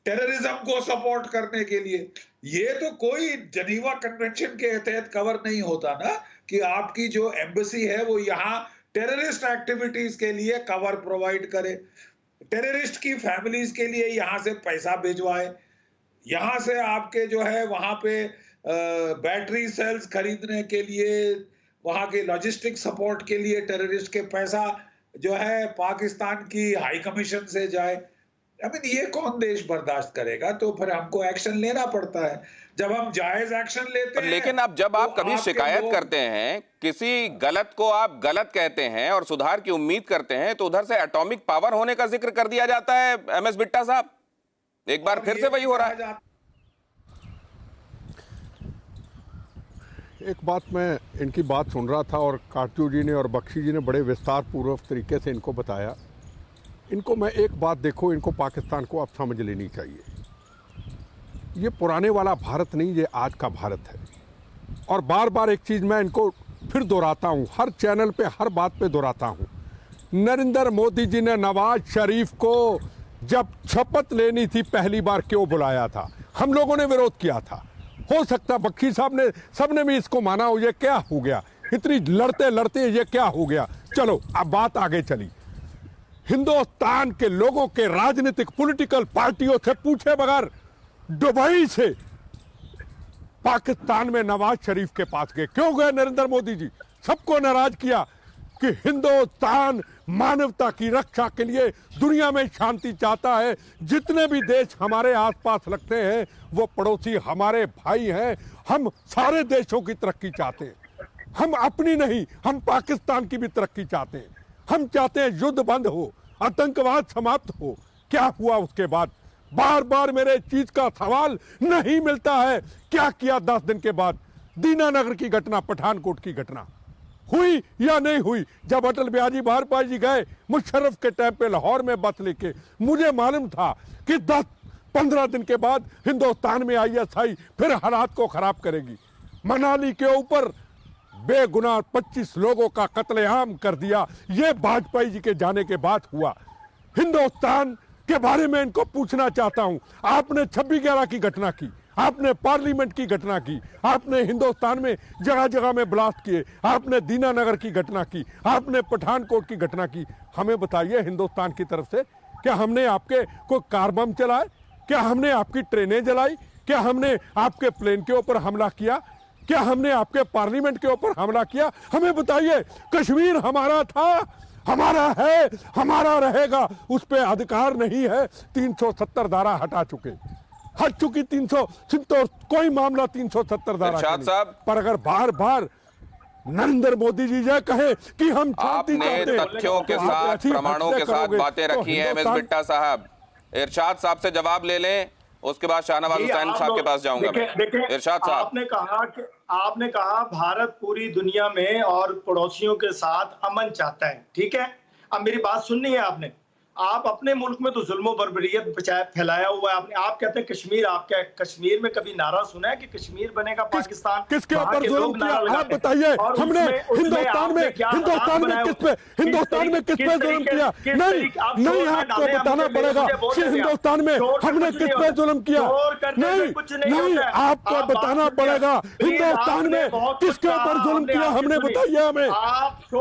टेररिज्म को सपोर्ट करने के लिए। ये तो कोई जनीवा कन्वेंशन के तहत कवर नहीं होता ना कि आपकी जो एम्बेसी है वो यहाँ टेररिस्ट एक्टिविटीज के लिए कवर प्रोवाइड करे, टेररिस्ट की फैमिलीज के लिए यहाँ से पैसा भिजवाए, यहाँ से आपके जो है वहां पे बैटरी सेल्स खरीदने के लिए, वहां के लॉजिस्टिक सपोर्ट के लिए टेररिस्ट के पैसा जो है पाकिस्तान की हाई कमीशन से जाए। ये कौन देश बर्दाश्त करेगा? तो फिर हमको एक्शन लेना पड़ता है। जब हम जायज एक्शन लेते हैं, लेकिन अब जब आप कभी शिकायत करते हैं, किसी गलत को आप गलत कहते हैं और सुधार की उम्मीद करते हैं, तो उधर से एटॉमिक पावर होने का जिक्र कर दिया जाता है। एमएस बिट्टा साहब, एक बार फिर से वही हो रहा है। एक बात मैं इनकी बात सुन रहा था और काटजू जी ने और बख्शी जी ने बड़े विस्तार पूर्वक तरीके से इनको बताया। इनको मैं एक बात, देखो, इनको पाकिस्तान को अब समझ लेनी चाहिए। ये पुराने वाला भारत नहीं, ये आज का भारत है। और बार बार एक चीज़ मैं इनको फिर दोहराता हूँ, हर चैनल पे हर बात पे दोहराता हूँ। नरेंद्र मोदी जी ने नवाज शरीफ को जब शपथ लेनी थी पहली बार क्यों बुलाया था? हम लोगों ने विरोध किया था। हो सकता बख्शी साहब ने, सबने भी इसको माना हो, ये क्या हो गया, इतनी लड़ते लड़ते ये क्या हो गया। चलो अब बात आगे चली। हिंदुस्तान के लोगों के राजनीतिक पॉलिटिकल पार्टियों से पूछे बगैर दुबई से पाकिस्तान में नवाज शरीफ के पास गए। क्यों गए नरेंद्र मोदी जी? सबको नाराज किया कि हिंदुस्तान मानवता की रक्षा के लिए दुनिया में शांति चाहता है। जितने भी देश हमारे आसपास लगते हैं वो पड़ोसी हमारे भाई हैं। हम सारे देशों की तरक्की चाहते हैं, हम अपनी नहीं, हम पाकिस्तान की भी तरक्की चाहते हैं। हम चाहते हैं युद्ध बंद हो, आतंकवाद समाप्त हो। क्या हुआ उसके बाद? बार बार मेरे चीज का सवाल नहीं मिलता है। क्या किया 10 दिन के बाद? दीनानगर की घटना, पठानकोट की घटना हुई या नहीं हुई? जब अटल बिहारी वाजपेयी जी गए मुशर्रफ के टाइम पे लाहौर में बस लेके, मुझे मालूम था कि 10-15 दिन के बाद हिंदुस्तान में आईएसआई फिर हालात को खराब करेगी। मनाली के ऊपर बेगुनाह 25 लोगों का कत्लेआम कर दिया। ये वाजपेयी जी के जाने के बाद हुआ। हिंदुस्तान के बारे में इनको पूछना चाहता हूं। आपने 26/11 की घटना की, आपने पार्लियामेंट की घटना की, आपने हिंदुस्तान में जगह जगह में ब्लास्ट किए, आपने दीनानगर की घटना की, आपने पठानकोट की घटना की। हमें बताइए हिंदुस्तान की तरफ से, क्या हमने आपके कोई कार बम चलाए? क्या हमने आपकी ट्रेनें जलाई? क्या हमने आपके प्लेन के ऊपर हमला किया? क्या हमने आपके पार्लियामेंट के ऊपर हमला किया? हमें बताइए। कश्मीर हमारा था, हमारा है, हमारा रहेगा, उस पर अधिकार नहीं है। 370 धारा हटा चुके, हट चुकी 370, कोई मामला 370 धारा इरशाद साहब, पर अगर बार बार नरेंद्र मोदी जी ये कहे कि हम आपने तथ्यों के साथ, प्रमाणों के साथ बातें रखी हैं मिस बिट्टा साहब। इरशाद साहब से जवाब ले लें, उसके बाद शाहनवाज हुसैन साहब के पास जाऊंगा मैं। इरशाद साहब, आपने कहा भारत पूरी दुनिया में और पड़ोसियों के साथ अमन चाहता है, ठीक है। अब मेरी बात सुननी है आपने। आप अपने मुल्क में तो जुल्म बर्बरियत फैलाया हुआ है आपने। आप कहते हैं कश्मीर, आपके कश्मीर में कभी नारा सुना है कि कश्मीर बनेगा पाकिस्तान? किसके ऊपर जुल्म किया आप बताइए। हमने हिंदुस्तान में किस पे जुल्म किया? नहीं आपको बताना पड़ेगा कि हिंदुस्तान में हमने किस पे जुल्म किया। नहीं आपको बताना पड़ेगा हिंदुस्तान में किसके ऊपर जुल्म किया हमने, बताइए हमें।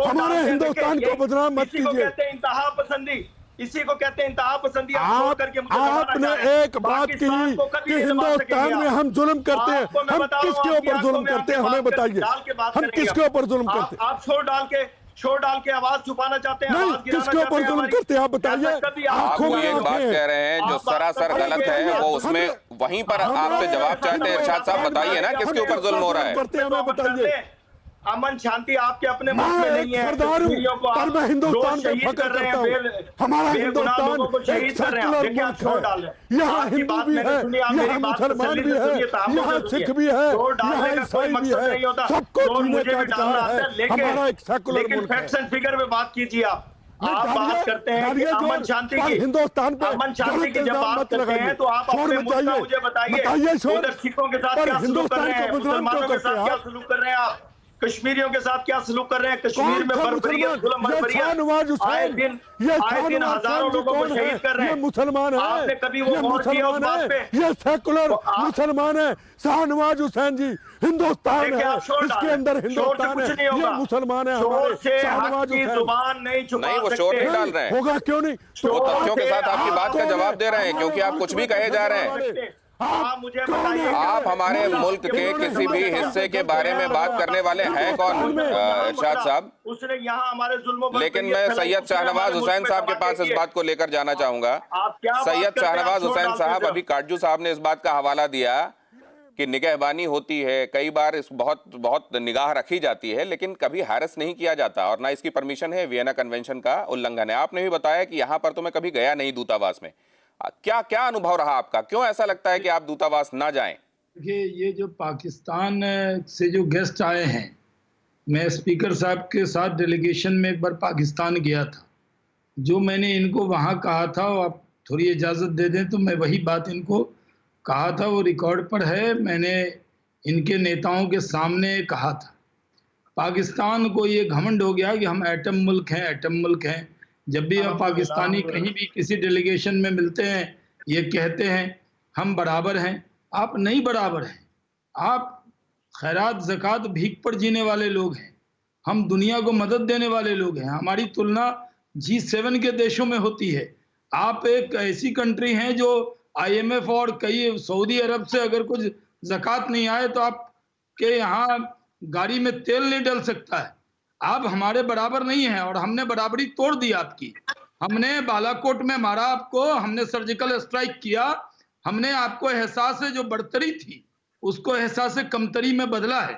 हमारे हिंदुस्तान को बदनाम मत कीजिए। इंतहा पसंदी, इसी को कहते हैं इंतहा पसंदी। आपने एक बात की कि हिंदुस्तान में हम जुल्म करते हैं। हम किसके ऊपर जुल्म करते हैं हमें बताइए। हम किसके ऊपर जुल्म करते हैं? आप शोर डाल के आवाज छुपाना चाहते हैं। नहीं, किसके ऊपर जुल्म करते हैं आप बताइए। आप एक बात कह रहे हैं जो सरासर गलत है, वो उसमें वहीं पर आपसे जवाब चाहते हैं। इरशाद साहब बताइए ना किसके ऊपर जुल्म हो रहा है। हमें बताइए। अमन शांति आपके अपने मुल्क में नहीं है। सरदार हूं, पर मैं हिंदुस्तान पे फख्र करता हूं। हमारा हिंदुस्तान एक सेक्युलर मुल्क है। यहाँ हिंदू भी है, यहाँ मुसलमान भी है, यहाँ सिख भी है, यहाँ ईसाई भी है, सबको जीने का अधिकार है। हमारा एक सेक्युलर मुल्क है। लेकिन फैक्ट्स एंड फिगर में बात कीजिए। आप बात करते हैं कि अमन शांति की, हिंदुस्तान पे अमन शांति की जब बात करते हैं तो आप अपने मुल्क का मुझे बताइए। उधर सिखों के साथ क्या सलूक कर रहे हैं, मुसलमानों के साथ क्या सलूक कर रहे हैं, आप कश्मीरियों के साथ क्या सलूक कर रहे हैं? कश्मीर में बर्बरियत, जुल्म, बर्बरियत आए दिन हजारों लोगों को शहीद कर रहे हैं। मुसलमान है। आपने कभी वो गौर किया उस बात पे? ये सेकुलर मुसलमान है। शाहनवाज हुसैन जी हिंदुस्तान है, इसके अंदर हिंदुस्तान है, ये मुसलमान है। शोर से आपकी जुबान नहीं छुपा सकते। नहीं, वो शोर नहीं डाल रहे हैं। होगा क्यों नहीं? वो तथ्यों के साथ आपकी बात का जवाब दे रहे हैं, क्योंकि आप कुछ भी कहे जा रहे हैं। मुझे बताइए, आप हमारे मुल्क के किसी भी हिस्से के बारे में बात करने वाले हैं कौन इरशाद साहब? उसने यहाँ हमारे जुल्म। लेकिन मैं सैयद शाहनवाज हुसैन साहब के पास इस बात को लेकर जाना चाहूंगा। सैयद शाहनवाज हुसैन साहब, अभी काटजू साहब ने इस बात का हवाला दिया कि निगहबानी होती है, कई बार इस बहुत निगाह रखी जाती है, लेकिन कभी हैरस नहीं किया जाता और ना इसकी परमिशन है। वियना कन्वेंशन का उल्लंघन है। आपने भी बताया कि यहाँ पर तो मैं कभी गया नहीं दूतावास में। क्या क्या अनुभव रहा आपका? क्यों ऐसा लगता है कि आप दूतावास ना जाएं? देखिए, ये जो पाकिस्तान से जो गेस्ट आए हैं, मैं स्पीकर साहब के साथ डेलीगेशन में एक बार पाकिस्तान गया था। जो मैंने इनको वहाँ कहा था, आप थोड़ी इजाज़त दे दें तो मैं वही बात इनको कहा था, वो रिकॉर्ड पर है। मैंने इनके नेताओं के सामने कहा था, पाकिस्तान को ये घमंड हो गया कि हम एटम मुल्क हैं, एटम मुल्क हैं। जब भी हम पाकिस्तानी कहीं भी किसी डेलीगेशन में मिलते हैं, ये कहते हैं हम बराबर हैं। आप नहीं बराबर हैं। आप खैरात ज़कात भीख पर जीने वाले लोग हैं। हम दुनिया को मदद देने वाले लोग हैं। हमारी तुलना G7 के देशों में होती है। आप एक ऐसी कंट्री हैं जो IMF और कई सऊदी अरब से अगर कुछ ज़कात नहीं आए तो आपके यहाँ गाड़ी में तेल नहीं डल सकता है। आप हमारे बराबर नहीं हैं और हमने बराबरी तोड़ दी आपकी। हमने बालाकोट में मारा आपको, हमने सर्जिकल स्ट्राइक किया, हमने आपको एहसास जो बढ़तरी थी उसको एहसास कमतरी में बदला है।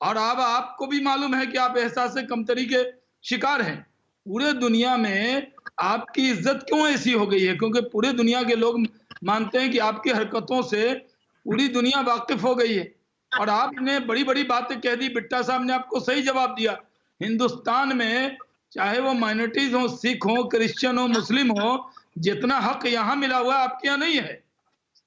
और अब आपको भी मालूम है कि आप एहसास कमतरी के शिकार हैं। पूरे दुनिया में आपकी इज्जत क्यों ऐसी हो गई है? क्योंकि पूरे दुनिया के लोग मानते हैं कि आपकी हरकतों से पूरी दुनिया वाकिफ हो गई है और आपने बड़ी बड़ी बातें कह दी। बिट्टा साहब ने आपको सही जवाब दिया। हिंदुस्तान में चाहे वो माइनॉरिटीज हो, सिख हो, क्रिश्चियन हो, मुस्लिम हो, जितना हक यहाँ मिला हुआ आपके यहाँ नहीं है।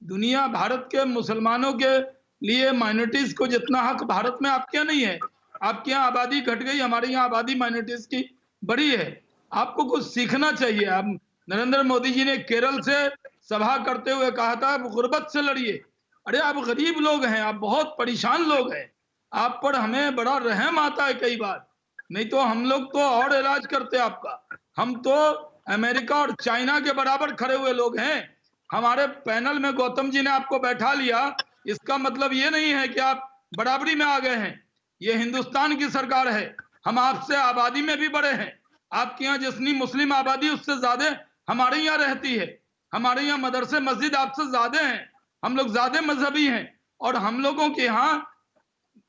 दुनिया भारत के मुसलमानों के लिए माइनॉरिटीज को जितना हक भारत में आपके यहाँ नहीं है। आपके यहाँ आबादी घट गई, हमारे यहाँ आबादी माइनॉरिटीज की बड़ी है। आपको कुछ सीखना चाहिए। आप नरेंद्र मोदी जी ने केरल से सभा करते हुए कहा था आप गुर्बत से लड़िए। अरे आप गरीब लोग हैं, आप बहुत परेशान लोग हैं। आप पर हमें बड़ा रहम आता है कई बार। नहीं तो हम लोग तो और इलाज करते आपका। हम तो अमेरिका और चाइना के बराबर खड़े हुए लोग हैं। हमारे पैनल में गौतम जी ने आपको बैठा लिया, इसका मतलब ये नहीं है कि आप बराबरी में आ गए हैं। ये हिंदुस्तान की सरकार है, हम आपसे आबादी में भी बड़े हैं। आपके यहाँ जितनी मुस्लिम आबादी उससे ज्यादा हमारे यहाँ रहती है। हमारे यहाँ मदरसे मस्जिद आपसे ज्यादा हैं, हम लोग ज्यादा मजहबी हैं, और हम लोगों के यहाँ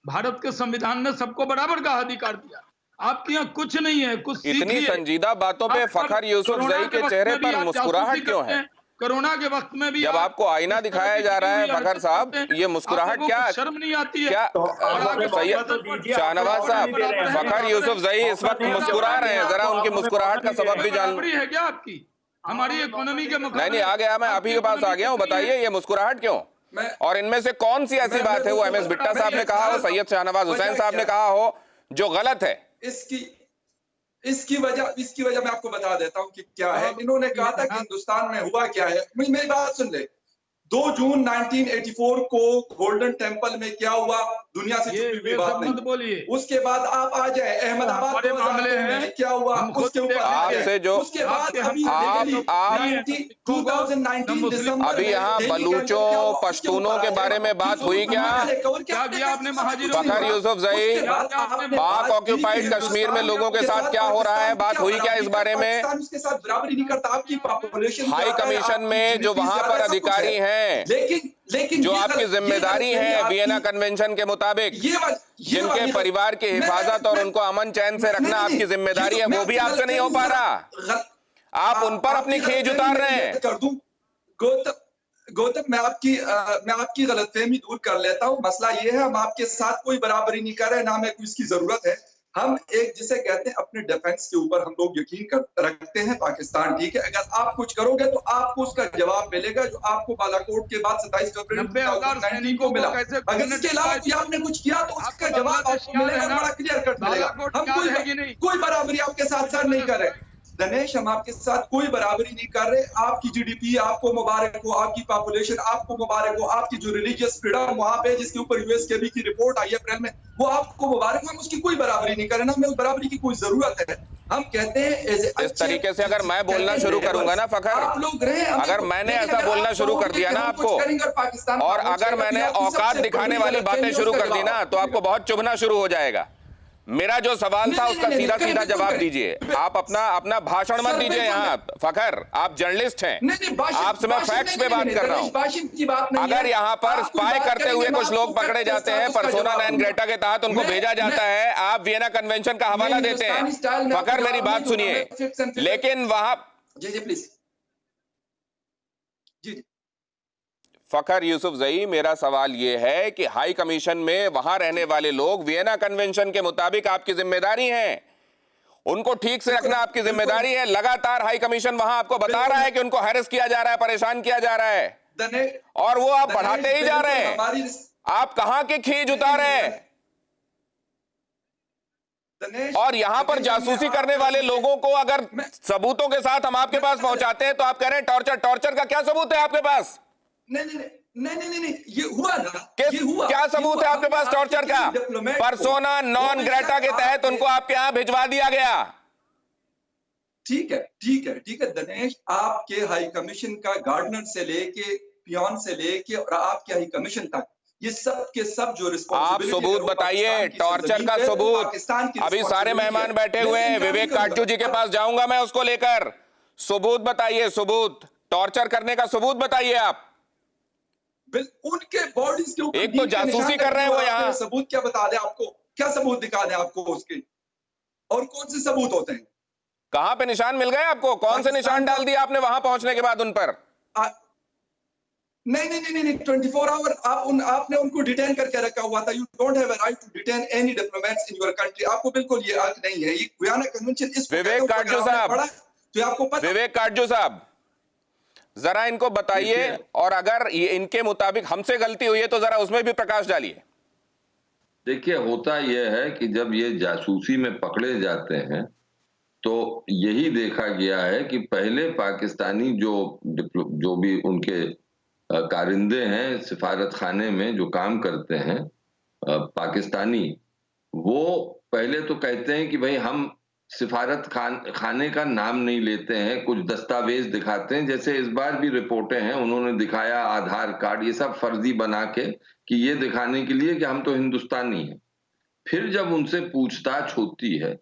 भारत के संविधान ने सबको बराबर का अधिकार दिया। आपके यहाँ कुछ नहीं है, कुछ इतनी संजीदा बातों पे फखर यूसुफजई के चेहरे पर मुस्कुराहट क्यों है? कोरोना के वक्त में भी जब आपको आईना दिखाया जा रहा है फखर साहब, ये मुस्कुराहट क्या शर्म नहीं आती है? क्या शाहनवाज साहब, फखर यूसुफजई इस वक्त मुस्कुरा रहे हैं, जरा उनकी मुस्कुराहट का सबब भी जान। है क्या आपकी हमारी इकोनॉमी के मुकाबले? नहीं, आ गया, मैं आप ही के पास आ गया हूँ। बताइए ये मुस्कुराहट क्यों, और इनमें से कौन सी ऐसी बात है, वो एमएस बिट्टा साहब ने कहा हो, सैयद शाहनवाज हुसैन साहब ने कहा हो, जो गलत है? इसकी वजह मैं आपको बता देता हूं कि क्या है। इन्होंने कहा था कि हिंदुस्तान में हुआ क्या है। मेरी बात सुन ले। 2 जून 1984 को गोल्डन टेम्पल में क्या हुआ, दुनिया से छुपी हुई बात नहीं। उसके बाद आप आ जाए अहमदाबाद में क्या हुआ, उसके ऊपर आपसे जो उसके बाद आप 2019 दिसंबर अभी यहाँ बलूचों पश्तूनों के बारे में बात हुई क्या? किया आपने महाजिरों? फखर यूसुफजई, पाक ऑक्यूपाइड कश्मीर में लोगों के साथ क्या हो रहा है, बात हुई क्या इस बारे में? उसके साथ बराबरी नहीं करता। आपकी पॉपुलेशन हाई कमीशन में जो वहां पर अधिकारी हैं, लेकिन जो आपकी जिम्मेदारी है वियना कन्वेंशन के मुताबिक, जिनके परिवार की हिफाजत और उनको अमन चैन से रखना आपकी जिम्मेदारी है, वो भी आपसे नहीं हो पा रहा। आप उन पर अपनी खींच उतार रहे हैं। कर दूं गौतम, मैं आपकी गलतफहमी दूर कर लेता हूं। मसला ये है, हम आपके साथ कोई बराबरी नहीं कर रहे, ना हमें इसकी जरूरत है। हम एक जिसे कहते हैं अपने डिफेंस के ऊपर हम लोग यकीन रखते हैं। पाकिस्तान ठीक है, अगर आप कुछ करोगे तो आपको उसका जवाब मिलेगा, जो आपको बालाकोट के बाद 27 फरवरी को मिला। अगर इसके अलावा आपने कुछ किया तो उसका जवाब आपको मिलेगा, बड़ा क्लियर कट मिलेगा। हम कोई बराबरी आपके साथ नहीं कर रहे दिनेश, हम आपके साथ कोई बराबरी नहीं कर रहे। आपकी जीडीपी आपको मुबारक हो, आपकी पॉपुलेशन आपको मुबारक हो, आपकी जो रिलीजियस फ्रीडम वहां पे जिसके ऊपर यूएसकेबी की रिपोर्ट आई अप्रैल में, वो आपको मुबारक हो। हम उसकी कोई बराबरी नहीं कर रहे, ना हमें बराबरी की कोई जरूरत है। हम कहते हैं इस तरीके से अगर मैं बोलना शुरू करूंगा ना फखर, आप लोग रहे, अगर मैंने ऐसा बोलना शुरू कर दिया ना आपको, और अगर मैंने औकात दिखाने वाली बातें शुरू कर दी ना, तो आपको बहुत चुभना शुरू हो जाएगा। मेरा जो सवाल था उसका सीधा सीधा जवाब दीजिए। आप अपना भाषण मत दीजिए यहाँ। फखर, आप जर्नलिस्ट हैं, आपसे मैं फैक्ट्स पे बात कर रहा हूँ। अगर यहाँ पर स्पाई करते हुए कुछ लोग पकड़े जाते हैं, पर्सोना नॉन ग्रेटा के तहत उनको भेजा जाता है, आप वियना कन्वेंशन का हवाला देते हैं। फखर, मेरी बात सुनिए, लेकिन वहां प्लीज फखर यूसुफजई, मेरा सवाल यह है कि हाई कमीशन में वहां रहने वाले लोग वियना कन्वेंशन के मुताबिक आपकी जिम्मेदारी है, उनको ठीक से रखना आपकी जिम्मेदारी है। लगातार हाई कमीशन वहां आपको बता रहा है कि उनको हैरेस किया जा रहा है, परेशान किया जा रहा है, और वो आप बढ़ाते ही जा रहे हैं। आप कहां के खींच उतार रहे हैं? और यहां पर जासूसी करने वाले लोगों को अगर सबूतों के साथ हम आपके पास पहुंचाते हैं तो आप कह रहे हैं टॉर्चर का क्या सबूत है आपके पास? नहीं, ये हुआ ना। क्या सबूत है आपके पास टॉर्चर का? पर्सोना नॉन ग्रेटा के तहत उनको आपके यहां भिजवा दिया गया। ठीक है दिनेश, आपके हाई कमीशन का गार्डनर से लेके पियोन से लेके और आपके हाई कमीशन तक, ये सब के सब जो आप सबूत बताइए, टॉर्चर का सबूत। अभी सारे मेहमान बैठे हुए हैं, विवेक काटजू जी के पास जाऊंगा मैं उसको लेकर। सबूत बताइए, सबूत, टॉर्चर करने का सबूत बताइए आप। उनके बॉडीज के ऊपर एक तो जासूसी कर रहे हैं वो यहाँ। सबूत क्या बता दें आपको, क्या सबूत दिखा दें आपको उसके, और कौन से सबूत होते हैं? कहां पे निशान मिल गए आपको? कौन से निशान डाल दिए आपने वहां पहुंचने के बाद उन पर? नहीं 24 आवर आपने उनको डिटेन करके रखा हुआ था। You don't have a right to detain any diplomats in your country. आपको बिल्कुल ये हक नहीं है। ये वियना कन्वेंशन इस विवेक काटजू साहब, तो आपको पता, विवेक काटजू साहब, जरा इनको बताइए, और अगर ये इनके मुताबिक हमसे गलती हुई है तो जरा उसमें भी प्रकाश डालिए। देखिए, होता यह है कि जब ये जासूसी में पकड़े जाते हैं तो यही देखा गया है कि पहले पाकिस्तानी जो भी उनके कारिंदे हैं सिफारत खाने में जो काम करते हैं पाकिस्तानी, वो पहले तो कहते हैं कि भाई हम सिफारत खाने का नाम नहीं लेते हैं, कुछ दस्तावेज दिखाते हैं, जैसे इस बार भी रिपोर्टें हैं, उन्होंने दिखाया आधार कार्ड, ये सब फर्जी बना के कि ये दिखाने के लिए कि हम तो हिंदुस्तानी हैं। फिर जब उनसे पूछताछ होती है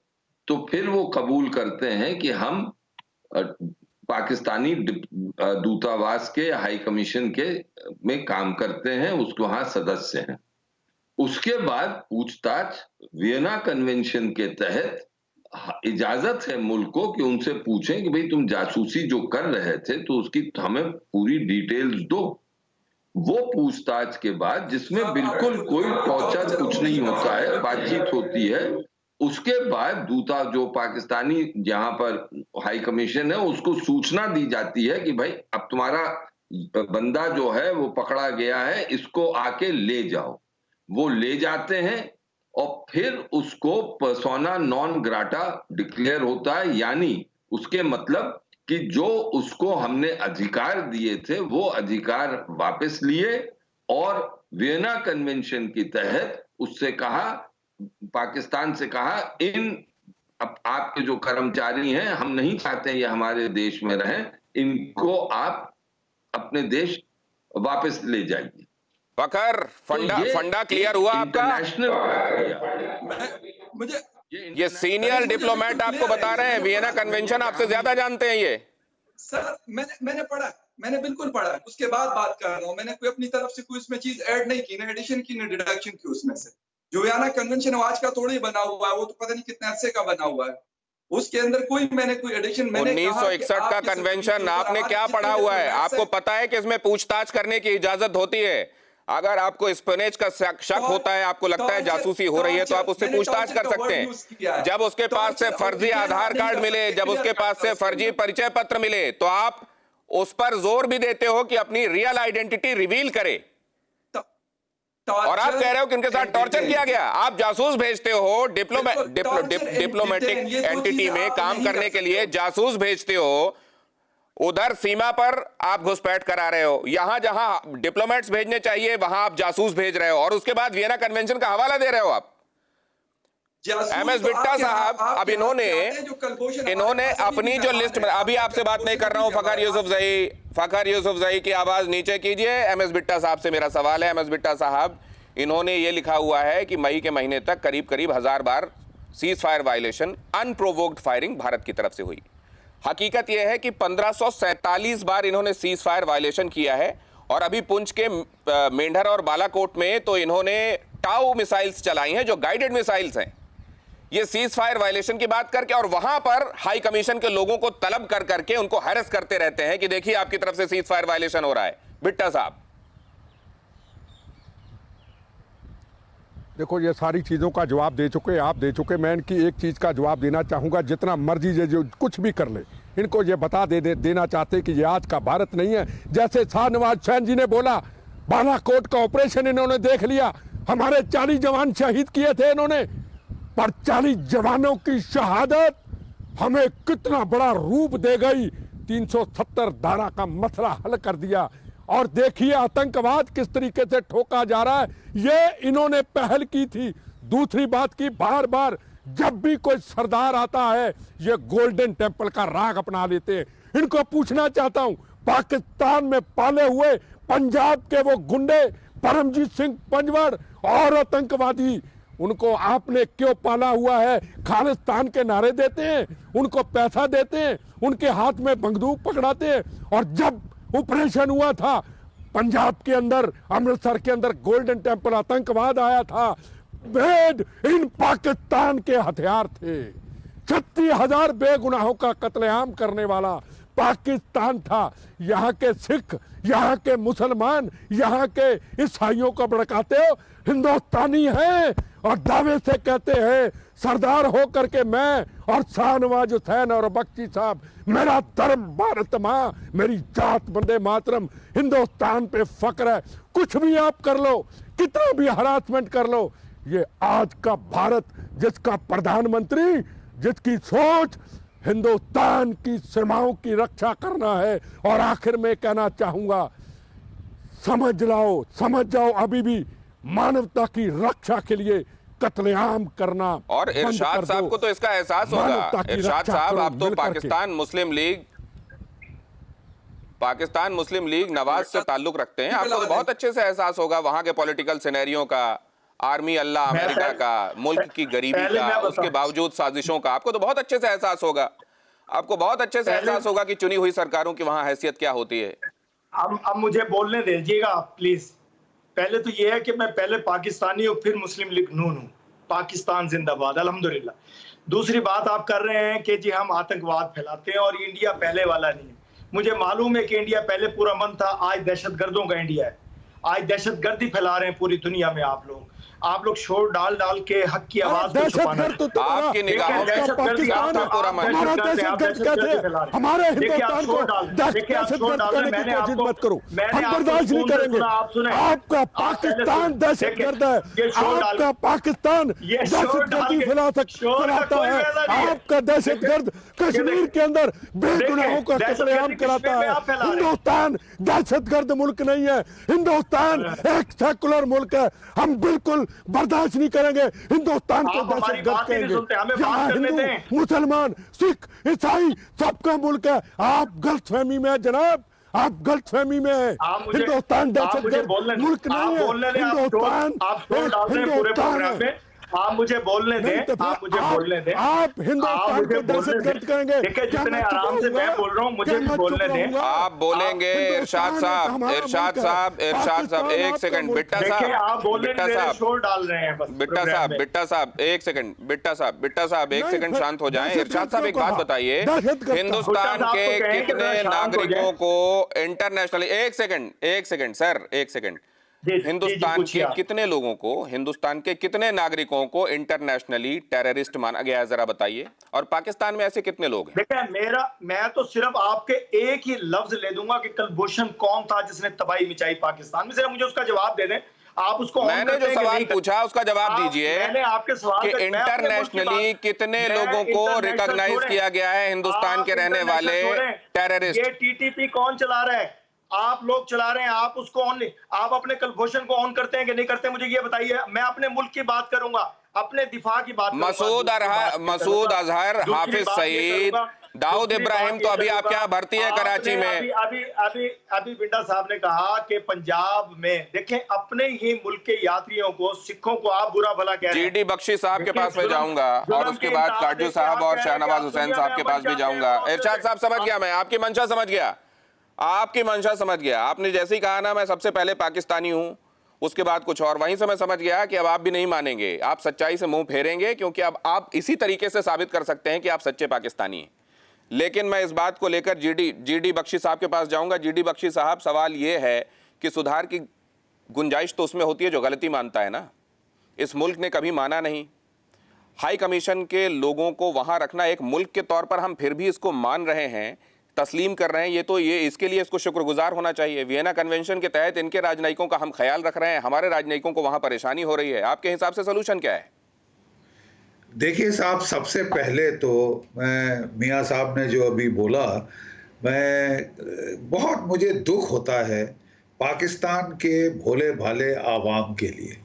तो फिर वो कबूल करते हैं कि हम पाकिस्तानी दूतावास के हाई कमीशन के में काम करते हैं, उसके वहां सदस्य हैं। उसके बाद पूछताछ वियना कन्वेंशन के तहत इजाजत है मुल्क को कि उनसे पूछें कि भाई तुम जासूसी जो कर रहे थे तो उसकी हमें पूरी डिटेल्स दो। वो पूछताछ के बाद, जिसमें बिल्कुल कोई टॉर्चर कुछ नहीं होता है, बातचीत होती है, उसके बाद दूता जो पाकिस्तानी जहां पर हाई कमीशन है उसको सूचना दी जाती है कि भाई अब तुम्हारा बंदा जो है वो पकड़ा गया है, इसको आके ले जाओ। वो ले जाते हैं और फिर उसको पर्सोना नॉन ग्राटा डिक्लेयर होता है, यानी उसके मतलब कि जो उसको हमने अधिकार दिए थे वो अधिकार वापस लिए और वियना कन्वेंशन के तहत उससे कहा, पाकिस्तान से कहा, आपके जो कर्मचारी हैं हम नहीं चाहते ये हमारे देश में रहें, इनको आप अपने देश वापस ले जाइए। फखर, फंडा क्लियर हुआ आपका? मुझे ये सीनियर डिप्लोमेट आपको बता रहे हैं, वियना कन्वेंशन आपसे ज्यादा जानते हैं ये। सर मैंने पढ़ा, मैंने बिल्कुल पढ़ा, उसके बाद बात कर रहा हूँ। मैंने कोई अपनी तरफ से कोई इसमें चीज ऐड नहीं की, ना एडिशन की ना डिडक्शन की उसमें से। जो वियना कन्वेंशन आज का थोड़ी बना हुआ है, वो तो पता नहीं कितने अरसे का बना हुआ है, उसके अंदर मैंने कोई एडिशन 1961 का कन्वेंशन आपने क्या पढ़ा हुआ है? आपको पता है कि इसमें पूछताछ करने की इजाजत होती है। अगर आपको स्पिनेच का शक होता है, आपको लगता है जासूसी हो रही है, तो आप उससे पूछताछ कर सकते हैं। जब उसके पास से फर्जी आधार कार्ड मिले, जब उसके पास से फर्जी परिचय पत्र मिले, तो आप उस पर जोर भी देते हो कि अपनी रियल आइडेंटिटी रिवील करे। और आप कह रहे हो कि उनके साथ टॉर्चर किया गया। आप जासूस भेजते हो, डिप्लोमेटिक एंटिटी में काम करने के लिए जासूस भेजते हो, उधर सीमा पर आप घुसपैठ करा रहे हो, यहां जहां डिप्लोमेट्स भेजने चाहिए वहां आप जासूस भेज रहे हो, और उसके बाद वियना कन्वेंशन का हवाला दे रहे हो आप। एमएस बिट्टा साहब, अब इन्होंने अपनी जो लिस्ट में, अभी आपसे बात नहीं कर रहा हूं, फखर यूसुफजई की आवाज नीचे कीजिए। एमएस बिट्टा साहब से मेरा सवाल है। एमएस बिट्टा साहब, इन्होंने ये लिखा हुआ है कि मई के महीने तक करीब 1000 बार ceasefire violation, unprovoked firing Bharat की तरफ से हुई। हकीकत यह है कि 1547 बार इन्होंने सीज फायर वायलेशन किया है, और अभी पुंछ के मेंढर और बालाकोट में तो इन्होंने टाउ मिसाइल्स चलाई हैं, जो गाइडेड मिसाइल्स हैं। ये सीज फायर वायलेशन की बात करके, और वहां पर हाई कमीशन के लोगों को तलब कर करके उनको हैरेस करते रहते हैं कि देखिए आपकी तरफ से सीज फायर वायलेशन हो रहा है। बिट्टा साहब, देखो ये सारी चीज़ों का जवाब दे चुके, आप दे चुके। मैं इनकी एक चीज़ का जवाब देना चाहूँगा, जितना मर्जी जो कुछ भी कर ले, इनको ये बता देना चाहते कि ये आज का भारत नहीं है। जैसे शाहनवाज हुसैन जी ने बोला, बालाकोट का ऑपरेशन इन्होंने देख लिया, हमारे 40 जवान शहीद किए थे इन्होंने, पर 40 जवानों की शहादत हमें कितना बड़ा रूप दे गई। 370 धारा का मसला हल कर दिया, और देखिए आतंकवाद किस तरीके से ठोका जा रहा है, ये इन्होंने पहल की थी। दूसरी बात की, बार बार जब भी कोई सरदार आता है ये गोल्डन टेम्पल का राग अपना लेते हैं। इनको पूछना चाहता हूं, पाकिस्तान में पाले हुए पंजाब के वो गुंडे परमजीत सिंह पंजवाड़ और आतंकवादी, उनको आपने क्यों पाला हुआ है? खालिस्तान के नारे देते हैं, उनको पैसा देते हैं, उनके हाथ में बंदूक पकड़ाते हैं, और जब ऑपरेशन हुआ था पंजाब के अंदर, अमृतसर के अंदर गोल्डन टेम्पल, आतंकवाद आया था, वेद इन पाकिस्तान के हथियार थे। 36,000 बेगुनाहों का कत्लेआम करने वाला पाकिस्तान था। यहाँ के सिख, यहाँ के मुसलमान, यहाँ के ईसाइयों को भड़काते हो, हिंदुस्तानी हैं और दावे से कहते हैं सरदार हो करके मैं और शाहनवाज हुसैन और बख्शी साहब, मेरा धर्म भारत माँ, मेरी जात वंदे मातरम, हिंदुस्तान पे फक्र है। कुछ भी आप कर लो, कितना भी हरासमेंट कर लो, ये आज का भारत जिसका प्रधानमंत्री, जिसकी सोच हिंदुस्तान की सीमाओं की रक्षा करना है। और आखिर में कहना चाहूंगा, समझ जाओ अभी भी मानवता की रक्षा के लिए कत्लेआम करना और बंद इरशाद कर साहब दो। को तो इसका एहसास होगा। मानवता की इरशाद रक्षा साहब, करो आप तो मिल करके। पाकिस्तान मुस्लिम लीग नवाज से ताल्लुक रखते हैं, आपको तो बहुत अच्छे से एहसास होगा वहां के पॉलिटिकल सिनेरियो का, आर्मी अल्लाह अमेरिका का, मुल्क की गरीबी का, उसके बावजूद साजिशों का आपको तो बहुत अच्छे से एहसास होगा। आपको बहुत अच्छे से एहसास होगा कि चुनी हुई सरकारों की वहां हैसियत क्या होती है। अब मुझे बोलने दीजिएगा आप प्लीज। पहले तो ये है कि मैं पहले पाकिस्तानी हूँ, फिर मुस्लिम लीग नून हूँ। पाकिस्तान जिंदाबाद, अल्हम्दुलिल्लाह। दूसरी बात आप कर रहे हैं कि जी हम आतंकवाद फैलाते हैं और इंडिया पहले वाला नहीं है। मुझे मालूम है कि इंडिया पहले पूरा मन था, आज दहशतगर्दों का इंडिया है। आज दहशतगर्दी फैला रहे हैं पूरी दुनिया में आप लोग शोर डाल डाल के हक की आवाज को छुपाना है। आपकी निगाहों में पाकिस्तान हमारा दहशतगर्द कहते हैं, हमारे हिंदुस्तान को दहशतगर्द कहने की कोशिश मत करो, हम बर्दाश्त नहीं करेंगे। आपका पाकिस्तान दहशतगर्द है, आपका पाकिस्तान दहशतगर्दी फैलाता है, आपका दहशतगर्द कश्मीर के अंदर बेगुनाहों का कत्लेआम कराता है। हिंदुस्तान दहशतगर्द मुल्क नहीं है, हिंदुस्तान एक सेकुलर मुल्क है। हम बिल्कुल बर्दाश्त नहीं करेंगे हिंदुस्तान को दहशतगर्द कहेंगे। यहाँ हिंदू मुसलमान सिख ईसाई सबका मुल्क है। आप गलतफहमी में हैं जनाब, आप गलतफहमी में हैं। हिंदुस्तान दहशतगर्द मुल्क नहीं है, हिंदुस्तान है। आप मुझे बोलने दें, आप मुझे बोलने दें। आप हिंदुस्तान को दहशतगर्द करेंगे। देखिए जितने आराम से मैं बोल रहा हूँ, मुझे भी बोलने दें। आप बोलेंगे इरशाद साहब, इरशाद साहब, इरशाद साहब, एक सेकंड। बिट्टा साहब, आप बोल रहे हैं, शोर डाल रहे हैं बस। बिट्टा साहब एक सेकंड। बिट्टा साहब एक सेकंड शांत हो जाएं। इरशाद साहब एक बात बताइए, हिंदुस्तान के कितने नागरिकों को इंटरनेशनली, एक सेकंड सर, एक सेकंड, हिंदुस्तान के कितने लोगों को, हिंदुस्तान के कितने नागरिकों को इंटरनेशनली टेररिस्ट माना गया है, जरा बताइए। और पाकिस्तान में ऐसे कितने लोग हैं? देखिए मैं तो सिर्फ आपके एक ही लफ्ज ले दूंगा कि कुलभूषण कौन था जिसने तबाही मचाई पाकिस्तान में। जरा मुझे उसका जवाब दे दें। आप उसको, मैंने जो सवाल पूछा उसका जवाब दीजिए। मैंने आपके सवाल कि इंटरनेशनली कितने लोगों को रिकॉग्नाइज किया गया है हिंदुस्तान के रहने वाले टेररिस्ट? ये टीटीपी कौन चला रहा है? आप लोग चला रहे हैं। आप उसको ऑन, आप अपने कुलभूषण को ऑन करते हैं कि नहीं करते, मुझे ये बताइए। मैं अपने मुल्क की बात करूंगा, अपने दिफा की बात। मसूद अजहर, हाफिज सईद, दाऊद इब्राहिम तो अभी आपके यहाँ भर्ती है कराची में। अभी बिंडा साहब ने कहा कि पंजाब में, देखें अपने ही मुल्क के यात्रियों को, सिखों को आप बुरा भला कह रहे हैं। जीडी बख्शी साहब के पास में जाऊंगा और उसके बाद काजू साहब और शाहनवाज हुसैन साहब के पास भी जाऊंगा। इरशाद साहब समझ गया, मैं आपकी मंशा समझ गया, आपकी मंशा समझ गया। आपने जैसे ही कहा ना मैं सबसे पहले पाकिस्तानी हूं, उसके बाद कुछ और, वहीं से मैं समझ गया कि अब आप भी नहीं मानेंगे, आप सच्चाई से मुंह फेरेंगे, क्योंकि अब आप इसी तरीके से साबित कर सकते हैं कि आप सच्चे पाकिस्तानी हैं। लेकिन मैं इस बात को लेकर जीडी बख्शी साहब के पास जाऊंगा। जीडी बख्शी साहब, सवाल यह है कि सुधार की गुंजाइश तो उसमें होती है जो गलती मानता है ना। इस मुल्क ने कभी माना नहीं। हाई कमीशन के लोगों को वहां रखना, एक मुल्क के तौर पर हम फिर भी इसको मान रहे हैं, तस्लीम कर रहे हैं, ये इसके लिए इसको शुक्रगुजार होना चाहिए। वियना कन्वेंशन के तहत इनके राजनयिकों का हम ख्याल रख रहे हैं, हमारे राजनयिकों को वहां परेशानी हो रही है। आपके हिसाब से सलूशन क्या है? देखिए साहब, सबसे पहले तो मैं, मियां साहब ने जो अभी बोला, बहुत मुझे दुख होता है पाकिस्तान के भोले भाले आवाम के लिए।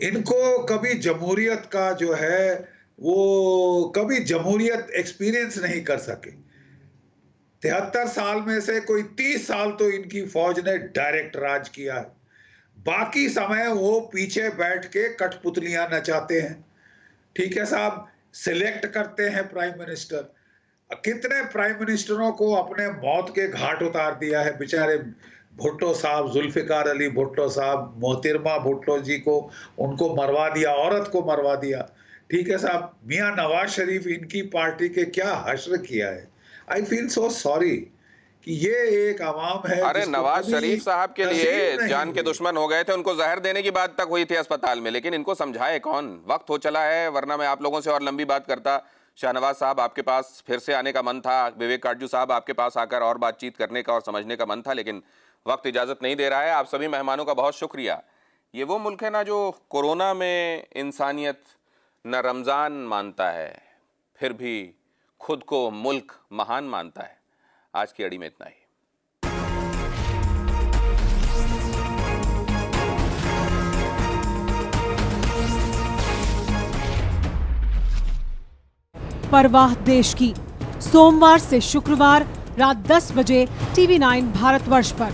इनको कभी जमहूरियत का जो है वो कभी जमहूरियत एक्सपीरियंस नहीं कर सके। 73 साल में से कोई 30 साल तो इनकी फौज ने डायरेक्ट राज किया है, बाकी समय वो पीछे बैठ के कठपुतलियां नचाते हैं। ठीक है साहब, सिलेक्ट करते हैं प्राइम मिनिस्टर। कितने प्राइम मिनिस्टरों को अपने मौत के घाट उतार दिया है बेचारे। भुट्टो साहब, जुल्फिकार अली भुट्टो साहब, मोहतरमा भुट्टो जी को उनको मरवा दिया, औरत को मरवा दिया। ठीक है साहब, मियां नवाज शरीफ इनकी पार्टी के क्या हश्र किया है। आई फील सो सॉरी कि ये एक आवाम है। अरे नवाज शरीफ साहब के लिए जान के दुश्मन हो गए थे, उनको जहर देने की बात तक हुई थी अस्पताल में, लेकिन इनको समझाए कौन? वक्त हो चला है, वरना मैं आप लोगों से और लंबी बात करता। शाहनवाज साहब, आपके पास फिर से आने का मन था, विवेक काटजू साहब आपके पास आकर और बातचीत करने का और समझने का मन था, लेकिन वक्त इजाजत नहीं दे रहा है। आप सभी मेहमानों का बहुत शुक्रिया। ये वो मुल्क है ना जो कोरोना में इंसानियत न रमज़ान मानता है, फिर भी खुद को मुल्क महान मानता है। आज की अड़ी में इतना ही। परवाह देश की। सोमवार से शुक्रवार रात 10 बजे TV9 भारतवर्ष पर।